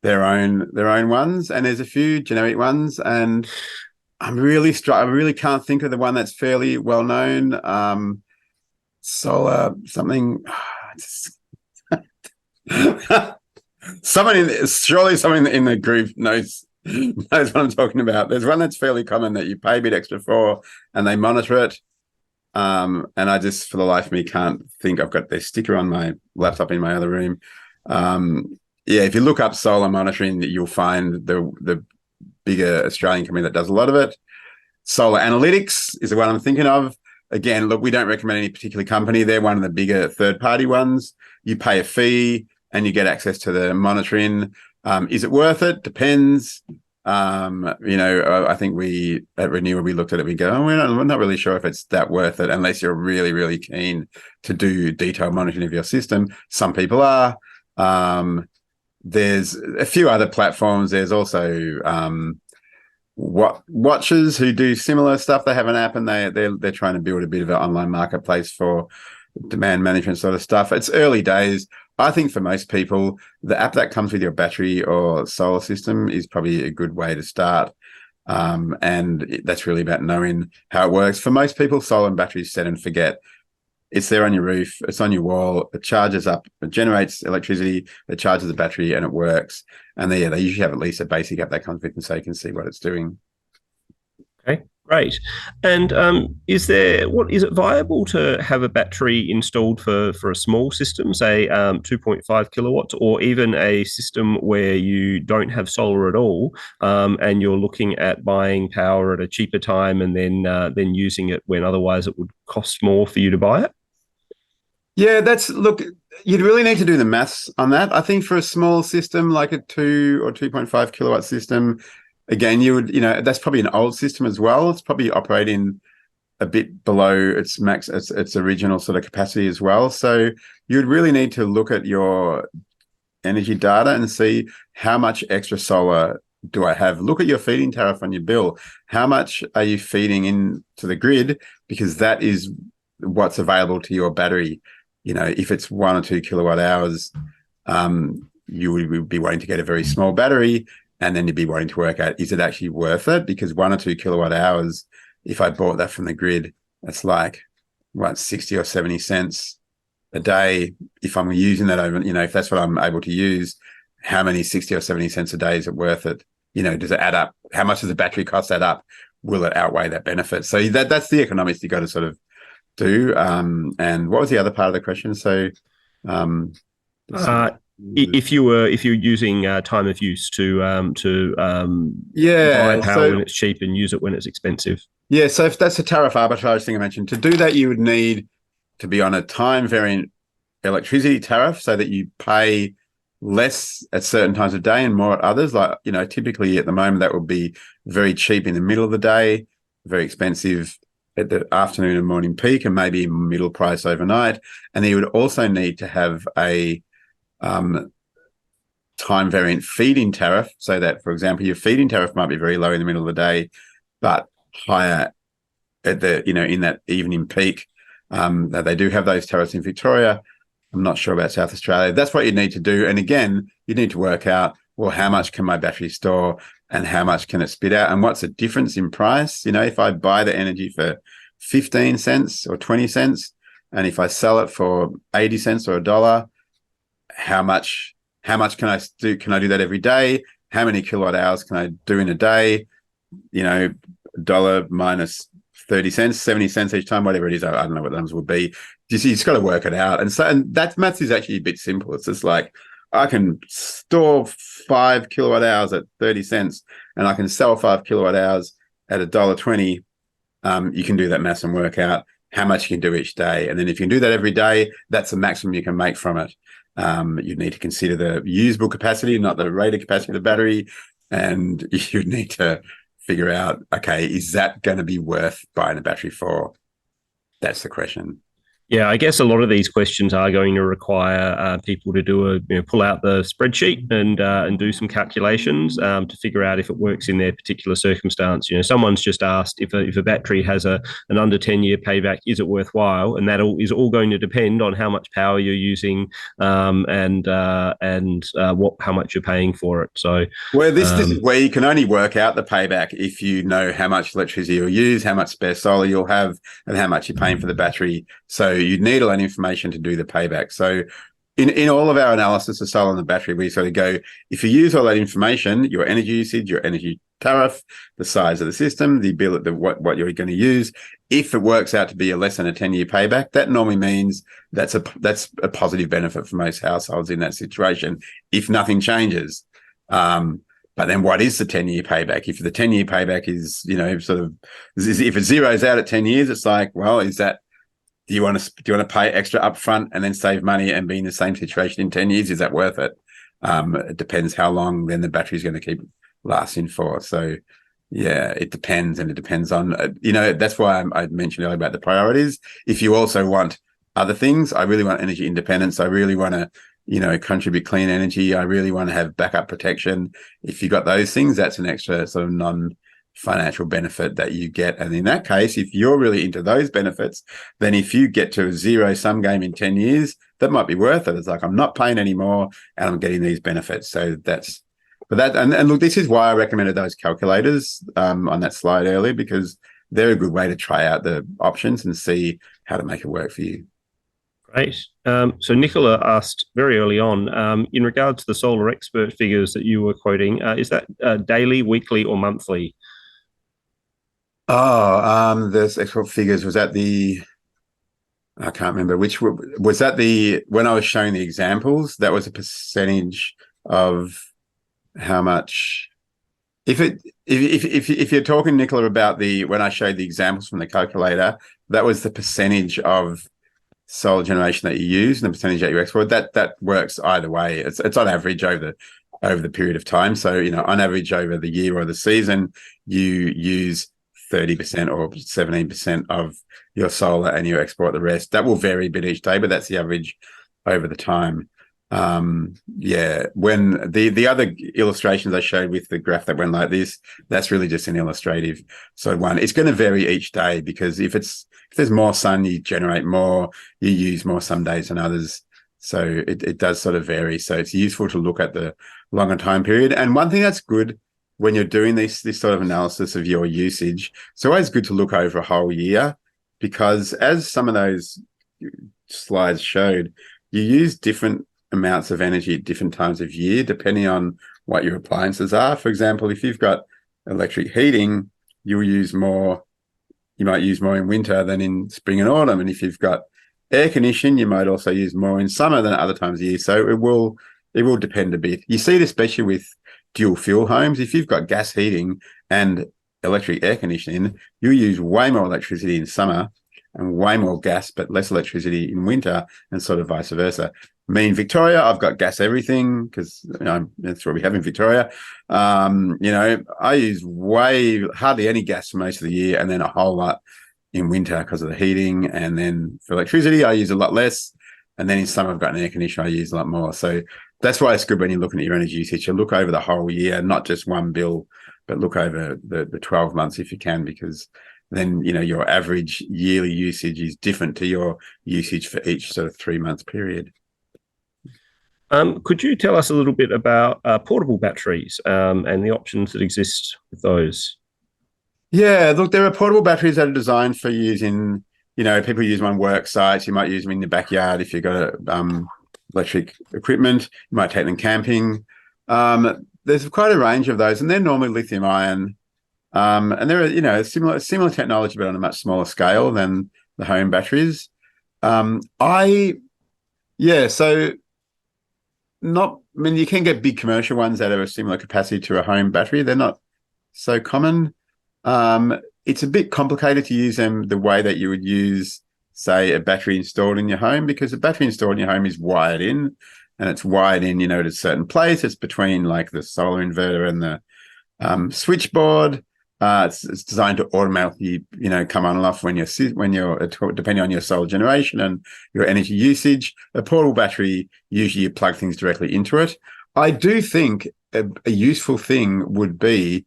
their own ones, and there's a few generic ones, and I really can't think of the one that's fairly well known. Solar something. Surely someone in the group knows what I'm talking about. There's one that's fairly common that you pay a bit extra for, and they monitor it. And I just, for the life of me, can't think. I've got their sticker on my laptop in my other room. Yeah, if you look up solar monitoring, you'll find the bigger Australian company that does a lot of it. Solar Analytics is the one I'm thinking of. Again, look, we don't recommend any particular company. They're one of the bigger third-party ones. You pay a fee and you get access to the monitoring. Is it worth it? Depends. I think we at Renew, we looked at it, we go, we're not really sure if it's that worth it unless you're really, really keen to do detailed monitoring of your system. Some people are. There's a few other platforms. There's also watchers who do similar stuff. They have an app and they're trying to build a bit of an online marketplace for demand management sort of stuff. It's early days. I think for most people, the app that comes with your battery or solar system is probably a good way to start. And that's really about knowing how it works. For most people, solar and batteries set and forget. It's there on your roof, it's on your wall, it charges up, it generates electricity, it charges the battery, and it works. And they usually have at least a basic app that comes with them so you can see what it's doing. Okay, great. And is it viable to have a battery installed for a small system, say 2.5 kilowatts, or even a system where you don't have solar at all, and you're looking at buying power at a cheaper time and then using it when otherwise it would cost more for you to buy it? Yeah, look, you'd really need to do the maths on that. I think for a small system like a 2 or 2.5 kilowatt system, again, that's probably an old system as well. It's probably operating a bit below its max, its original sort of capacity as well. So you'd really need to look at your energy data and see how much extra solar do I have. Look at your feeding tariff on your bill. How much are you feeding into the grid? Because that is what's available to your battery. if it's 1 or 2 kilowatt hours, you would be wanting to get a very small battery, and then you'd be wanting to work out, is it actually worth it? Because 1 or 2 kilowatt hours, if I bought that from the grid, that's like, 60 or 70 cents a day. If I'm using that over, if that's what I'm able to use, how many 60 or 70 cents a day is it worth it? Does it add up? How much does the battery cost add up? Will it outweigh that benefit? So that's the economics you got to sort of do. And what was the other part of the question? So, if you're using time of use to buy yeah, power when it's cheap and use it when it's expensive. Yeah, so if that's a tariff arbitrage thing I mentioned, to do that, you would need to be on a time variant electricity tariff so that you pay less at certain times of day and more at others. Like, typically at the moment, that would be very cheap in the middle of the day, very expensive at the afternoon and morning peak, and maybe middle price overnight. And then you would also need to have a time variant feed-in tariff, so that, for example, your feed-in tariff might be very low in the middle of the day, but higher at the in that evening peak. They do have those tariffs in Victoria. I'm not sure about South Australia. That's what you need to do. And again, you need to work out, well, how much can my battery store and how much can it spit out, and what's the difference in price? If I buy the energy for 15 cents or 20 cents, and if I sell it for 80 cents or $1, how much can I do? Can I do that every day? How many kilowatt hours can I do in a day? Dollar minus 30 cents, 70 cents each time, whatever it is. I don't know what the numbers would be. You just got to work it out. And that maths is actually a bit simple. It's just like, I can store 5 kilowatt hours at 30 cents and I can sell 5 kilowatt hours at $1.20. You can do that maths and work out how much you can do each day. And then if you can do that every day, that's the maximum you can make from it. You need to consider the usable capacity, not the rated capacity of the battery. And you need to figure out, okay, is that going to be worth buying a battery for? That's the question. Yeah, I guess a lot of these questions are going to require people to do pull out the spreadsheet and do some calculations to figure out if it works in their particular circumstance. Someone's just asked if a battery has an under 10-year payback, is it worthwhile? And that is all going to depend on how much power you're using and how much you're paying for it. So, well, this is where you can only work out the payback if you know how much electricity you'll use, how much spare solar you'll have, and how much you're paying for the battery. So you'd need all that information to do the payback. So in all of our analysis of solar and the battery, we sort of go, if you use all that information, your energy usage, your energy tariff, the size of the system, the ability, what you're going to use, if it works out to be a less than a 10-year payback, that normally means that's a positive benefit for most households in that situation, if nothing changes. But then what is the 10-year payback? If the 10-year payback is, if it zeroes out at 10 years, it's like, well, do you want to pay extra upfront and then save money and be in the same situation in 10 years? Is that worth it? It depends how long then the battery is going to keep lasting for. So, yeah, it depends. And it depends on, that's why I mentioned earlier about the priorities. If you also want other things, I really want energy independence. I really want to, contribute clean energy. I really want to have backup protection. If you got those things, that's an extra sort of non-financial benefit that you get. And in that case, if you're really into those benefits, then if you get to a zero-sum game in 10 years, that might be worth it. It's like, I'm not paying anymore and I'm getting these benefits. So and look, this is why I recommended those calculators on that slide earlier, because they're a good way to try out the options and see how to make it work for you. Great. So Nicola asked very early on, in regards to the solar expert figures that you were quoting, is that daily, weekly, or monthly? There's export figures. Was that I can't remember which was that when I was showing the examples, that was a percentage of how much. If you're talking, Nicola, about when I showed the examples from the calculator, that was the percentage of solar generation that you use and the percentage that you export. That works either way. It's on average over the period of time. So, on average over the year or the season, you use 30% or 17% of your solar and you export the rest. That will vary a bit each day, but that's the average over the time. Yeah, when the other illustrations I showed with the graph that went like this, that's really just an illustrative sort of one. It's going to vary each day because if there's more sun, you generate more, you use more some days than others. So it does sort of vary. So it's useful to look at the longer time period. And one thing that's good when you're doing this sort of analysis of your usage, it's always good to look over a whole year, because as some of those slides showed, you use different amounts of energy at different times of year, depending on what your appliances are. For example, if you've got electric heating, you might use more in winter than in spring and autumn. And if you've got air conditioning, you might also use more in summer than other times of year. So it will depend a bit. You see it especially with dual fuel homes. If you've got gas heating and electric air conditioning, you use way more electricity in summer and way more gas, but less electricity in winter, and sort of vice versa. Me in Victoria, I've got gas everything because that's what we have in Victoria. I use hardly any gas for most of the year, and then a whole lot in winter because of the heating. And then for electricity, I use a lot less. And then in summer, I've got an air conditioner, I use a lot more. So that's why it's good when you're looking at your energy usage. You look over the whole year, not just one bill, but look over the 12 months if you can, because then your average yearly usage is different to your usage for each sort of 3-month period. Could you tell us a little bit about portable batteries and the options that exist with those? Yeah, look, there are portable batteries that are designed for using, people use them on work sites. You might use them in the backyard if you've got electric equipment. You might take them camping. There's quite a range of those, and they're normally lithium ion. And they're, similar technology, but on a much smaller scale than the home batteries. You can get big commercial ones that are a similar capacity to a home battery. They're not so common. It's a bit complicated to use them the way that you would use, say, a battery installed in your home, because a battery installed in your home is wired in, and it's wired in, at a certain place. It's between like the solar inverter and the switchboard. It's designed to automatically, come on and off when you're depending on your solar generation and your energy usage. A portable battery, usually you plug things directly into it. I do think a useful thing would be,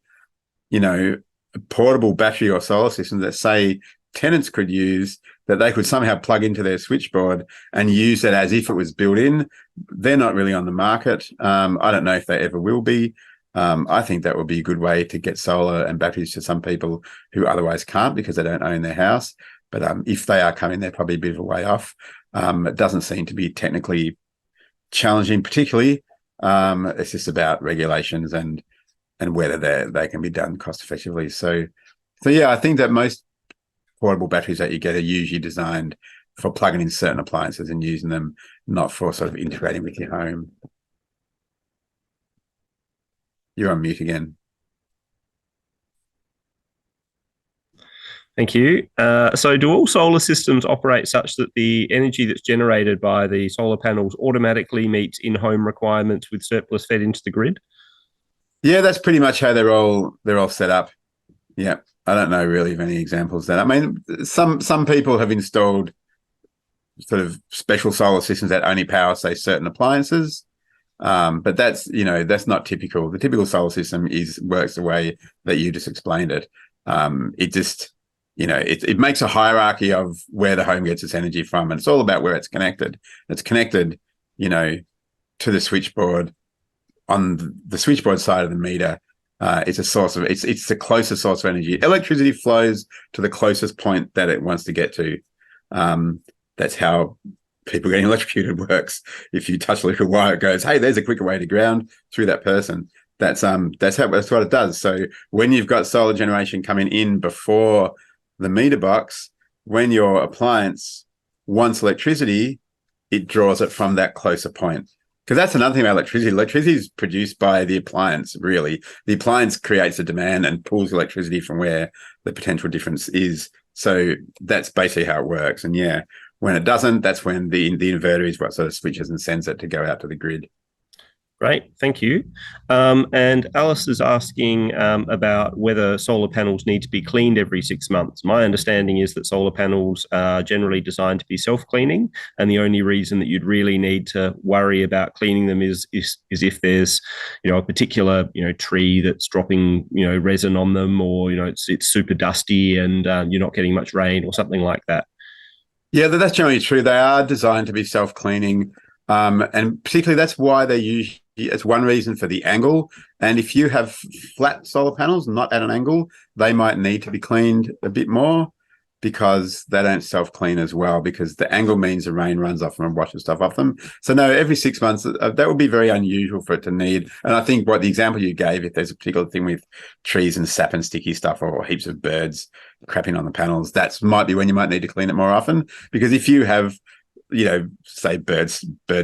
a portable battery or solar system that, say, tenants could use, that they could somehow plug into their switchboard and use it as if it was built in. They're not really on the market. I don't know if they ever will be. I think that would be a good way to get solar and batteries to some people who otherwise can't because they don't own their house. But if they are coming, they're probably a bit of a way off. It doesn't seem to be technically challenging, particularly. It's just about regulations and whether they can be done cost effectively. So yeah, I think that most portable batteries that you get are usually designed for plugging in certain appliances and using them, not for sort of integrating with your home. You're on mute again. Thank you. So do all solar systems operate such that the energy that's generated by the solar panels automatically meets in-home requirements with surplus fed into the grid? Yeah, that's pretty much how they're all set up. Yeah, I don't know really of any examples of that. I mean, some people have installed sort of special solar systems that only power, say, certain appliances. But that's not typical. The typical solar system works the way that you just explained it. It just, it makes a hierarchy of where the home gets its energy from, and it's all about where it's connected. It's connected, to the switchboard. On the switchboard side of the meter, it's a source of it's the closest source of energy. Electricity flows to the closest point that it wants to get to. That's how people getting electrocuted works. If you touch a little wire, it goes, hey, there's a quicker way to ground through that person. That's what it does. So when you've got solar generation coming in before the meter box, when your appliance wants electricity, it draws it from that closer point. Because that's another thing about electricity. Electricity is produced by the appliance, really. The appliance creates a demand and pulls electricity from where the potential difference is. So that's basically how it works. And yeah, when it doesn't, that's when the inverter is what sort of switches and sends it to go out to the grid. Great, thank you. And Alice is asking about whether solar panels need to be cleaned every 6 months. My understanding is that solar panels are generally designed to be self-cleaning, and the only reason that you'd really need to worry about cleaning them is if there's, a particular, tree that's dropping, resin on them, or it's super dusty and you're not getting much rain or something like that. Yeah, that's generally true. They are designed to be self-cleaning, and particularly that's why they use. It's one reason for the angle. And if you have flat solar panels, not at an angle, they might need to be cleaned a bit more because they don't self-clean as well, because the angle means the rain runs off them and washes stuff off them. So no, every 6 months, that would be very unusual for it to need. And I think what the example you gave, if there's a particular thing with trees and sap and sticky stuff or heaps of birds crapping on the panels, that might be when you might need to clean it more often. Because if you have, say bird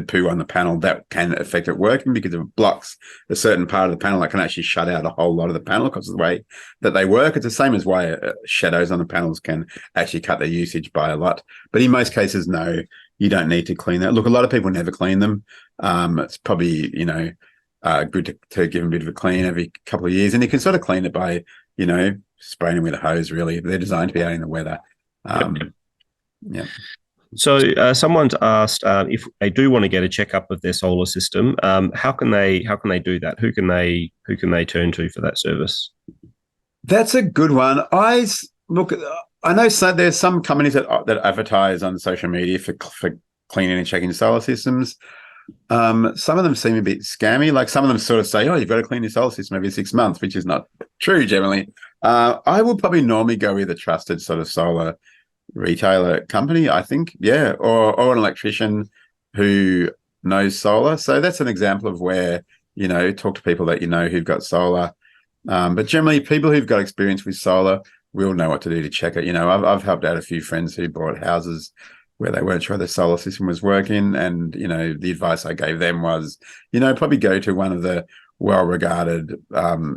poo on the panel, that can affect it working, because if it blocks a certain part of the panel, that can actually shut out a whole lot of the panel because of the way that they work. It's the same as why shadows on the panels can actually cut their usage by a lot. But in most cases, no, you don't need to clean that. Look, a lot of people never clean them. It's probably, good to give them a bit of a clean every couple of years. And you can sort of clean it by, spraying them with a hose, really. They're designed to be out in the weather. Yeah. So someone's asked if they do want to get a checkup of their solar system, how can they do that? Who can they turn to for that service? That's a good one. I know there's some companies that advertise on social media for cleaning and checking solar systems. Some of them seem a bit scammy. Like some of them sort of say, "Oh, you've got to clean your solar system every 6 months," which is not true generally. I would probably normally go with a trusted sort of solar retailer company, I think, or an electrician who knows solar. So that's an example of where, talk to people that who've got solar. But generally, people who've got experience with solar will know what to do to check it. I've helped out a few friends who bought houses where they weren't sure the solar system was working, and the advice I gave them was, probably go to one of the well-regarded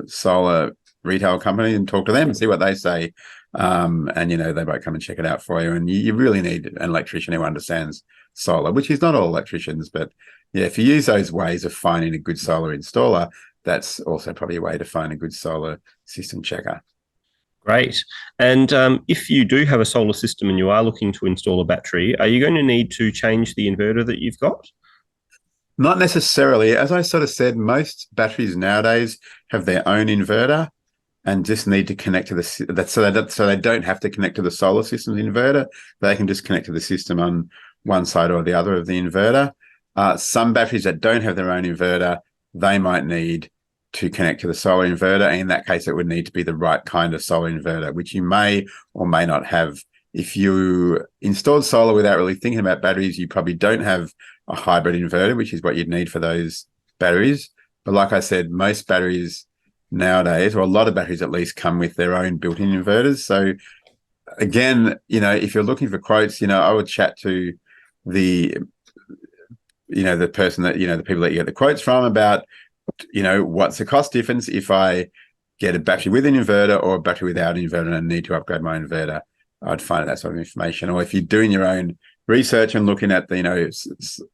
solar retail company and talk to them and see what they say. And they might come and check it out for you. And you really need an electrician who understands solar, which is not all electricians, but if you use those ways of finding a good solar installer, that's also probably a way to find a good solar system checker. Great. And if you do have a solar system and you are looking to install a battery, are you going to need to change the inverter that you've got? Not necessarily. As I sort of said, most batteries nowadays have their own inverter and just need to connect to so they don't have to connect to the solar system's inverter. They can just connect to the system on one side or the other of the inverter. Some batteries that don't have their own inverter, they might need to connect to the solar inverter. And in that case, it would need to be the right kind of solar inverter, which you may or may not have. If you installed solar without really thinking about batteries, you probably don't have a hybrid inverter, which is what you'd need for those batteries. But like I said, most batteries nowadays, or a lot of batteries at least, come with their own built-in inverters. So again, if you're looking for quotes, I would chat to the person that, the people that you get the quotes from about, what's the cost difference if I get a battery with an inverter or a battery without an inverter and I need to upgrade my inverter. I'd find that sort of information. Or if you're doing your own research and looking at the,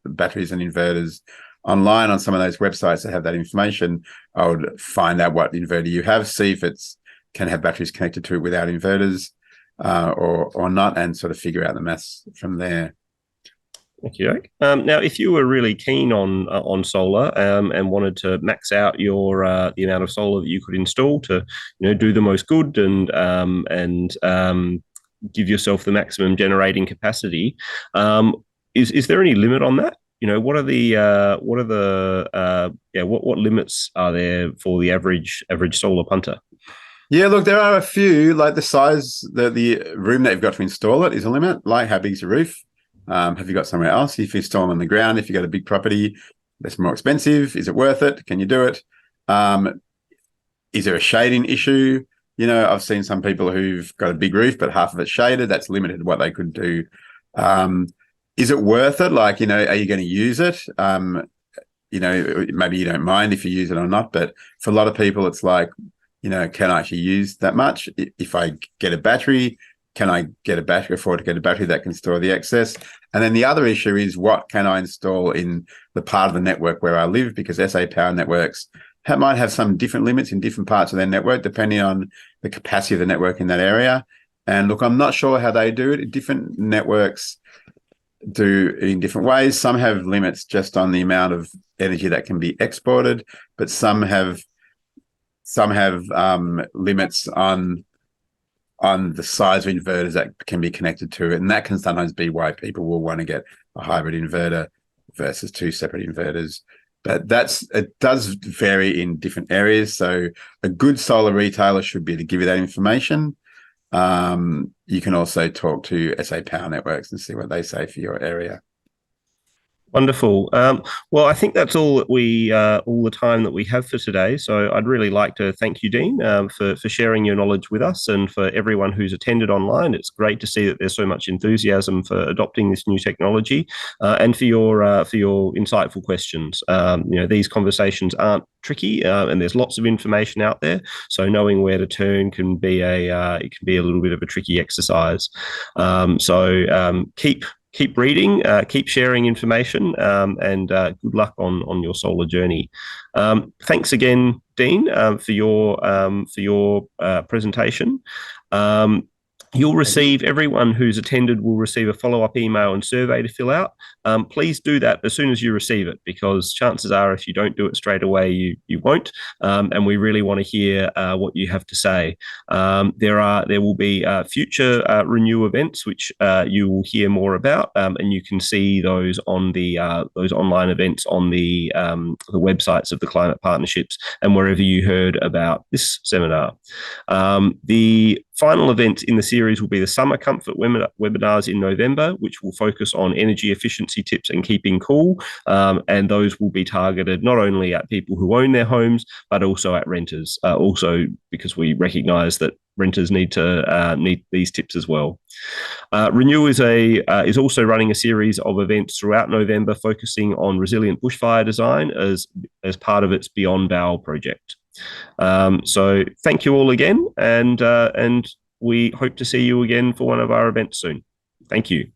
batteries and inverters online on some of those websites that have that information, I would find out what inverter you have, see if it's can have batteries connected to it without inverters or not, and sort of figure out the maths from there. Thank you. Now, if you were really keen on solar and wanted to max out your the amount of solar that you could install to do the most good and give yourself the maximum generating capacity, is there any limit on that? What limits are there for the average solar punter? Yeah, look, there are a few. Like the size, the room that you've got to install it is a limit. Like how big's your roof? Have you got somewhere else? If you install on the ground, if you've got a big property, that's more expensive. Is it worth it? Can you do it? Is there a shading issue? I've seen some people who've got a big roof, but half of it's shaded. That's limited what they could do. Is it worth it? Like, are you going to use it? Maybe you don't mind if you use it or not, but for a lot of people, it's like, can I actually use that much? If I get a battery, can I afford to get a battery that can store the excess? And then the other issue is, what can I install in the part of the network where I live? Because SA Power Networks might have some different limits in different parts of their network, depending on the capacity of the network in that area. And look, I'm not sure how they do it. Different networks do it in different ways. Some have limits just on the amount of energy that can be exported, but some have limits on the size of inverters that can be connected to it. And that can sometimes be why people will want to get a hybrid inverter versus two separate inverters. But it does vary in different areas. So a good solar retailer should be able to give you that information. You can also talk to SA Power Networks and see what they say for your area. Wonderful. Well, I think that's all the time that we have for today. So I'd really like to thank you, Dean, for sharing your knowledge with us, and for everyone who's attended online. It's great to see that there's so much enthusiasm for adopting this new technology, and for your insightful questions. These conversations aren't tricky, and there's lots of information out there. So knowing where to turn can be a little bit of a tricky exercise. Keep reading, keep sharing information, and good luck on your solar journey. Thanks again, Dean, for your presentation. Everyone who's attended will receive a follow-up email and survey to fill out. Please do that as soon as you receive it, because chances are if you don't do it straight away, you won't. And we really want to hear what you have to say. There will be future Renew events, which you will hear more about, and you can see those on those online events on the websites of the climate partnerships and wherever you heard about this seminar. The final event in the series will be the Summer Comfort webinars in November, which will focus on energy efficiency tips and keeping cool. And those will be targeted not only at people who own their homes, but also at renters. Also, because we recognise that renters need these tips as well. Renew is also running a series of events throughout November, focusing on resilient bushfire design as part of its Beyond Bowl project. So thank you all again, and we hope to see you again for one of our events soon. Thank you.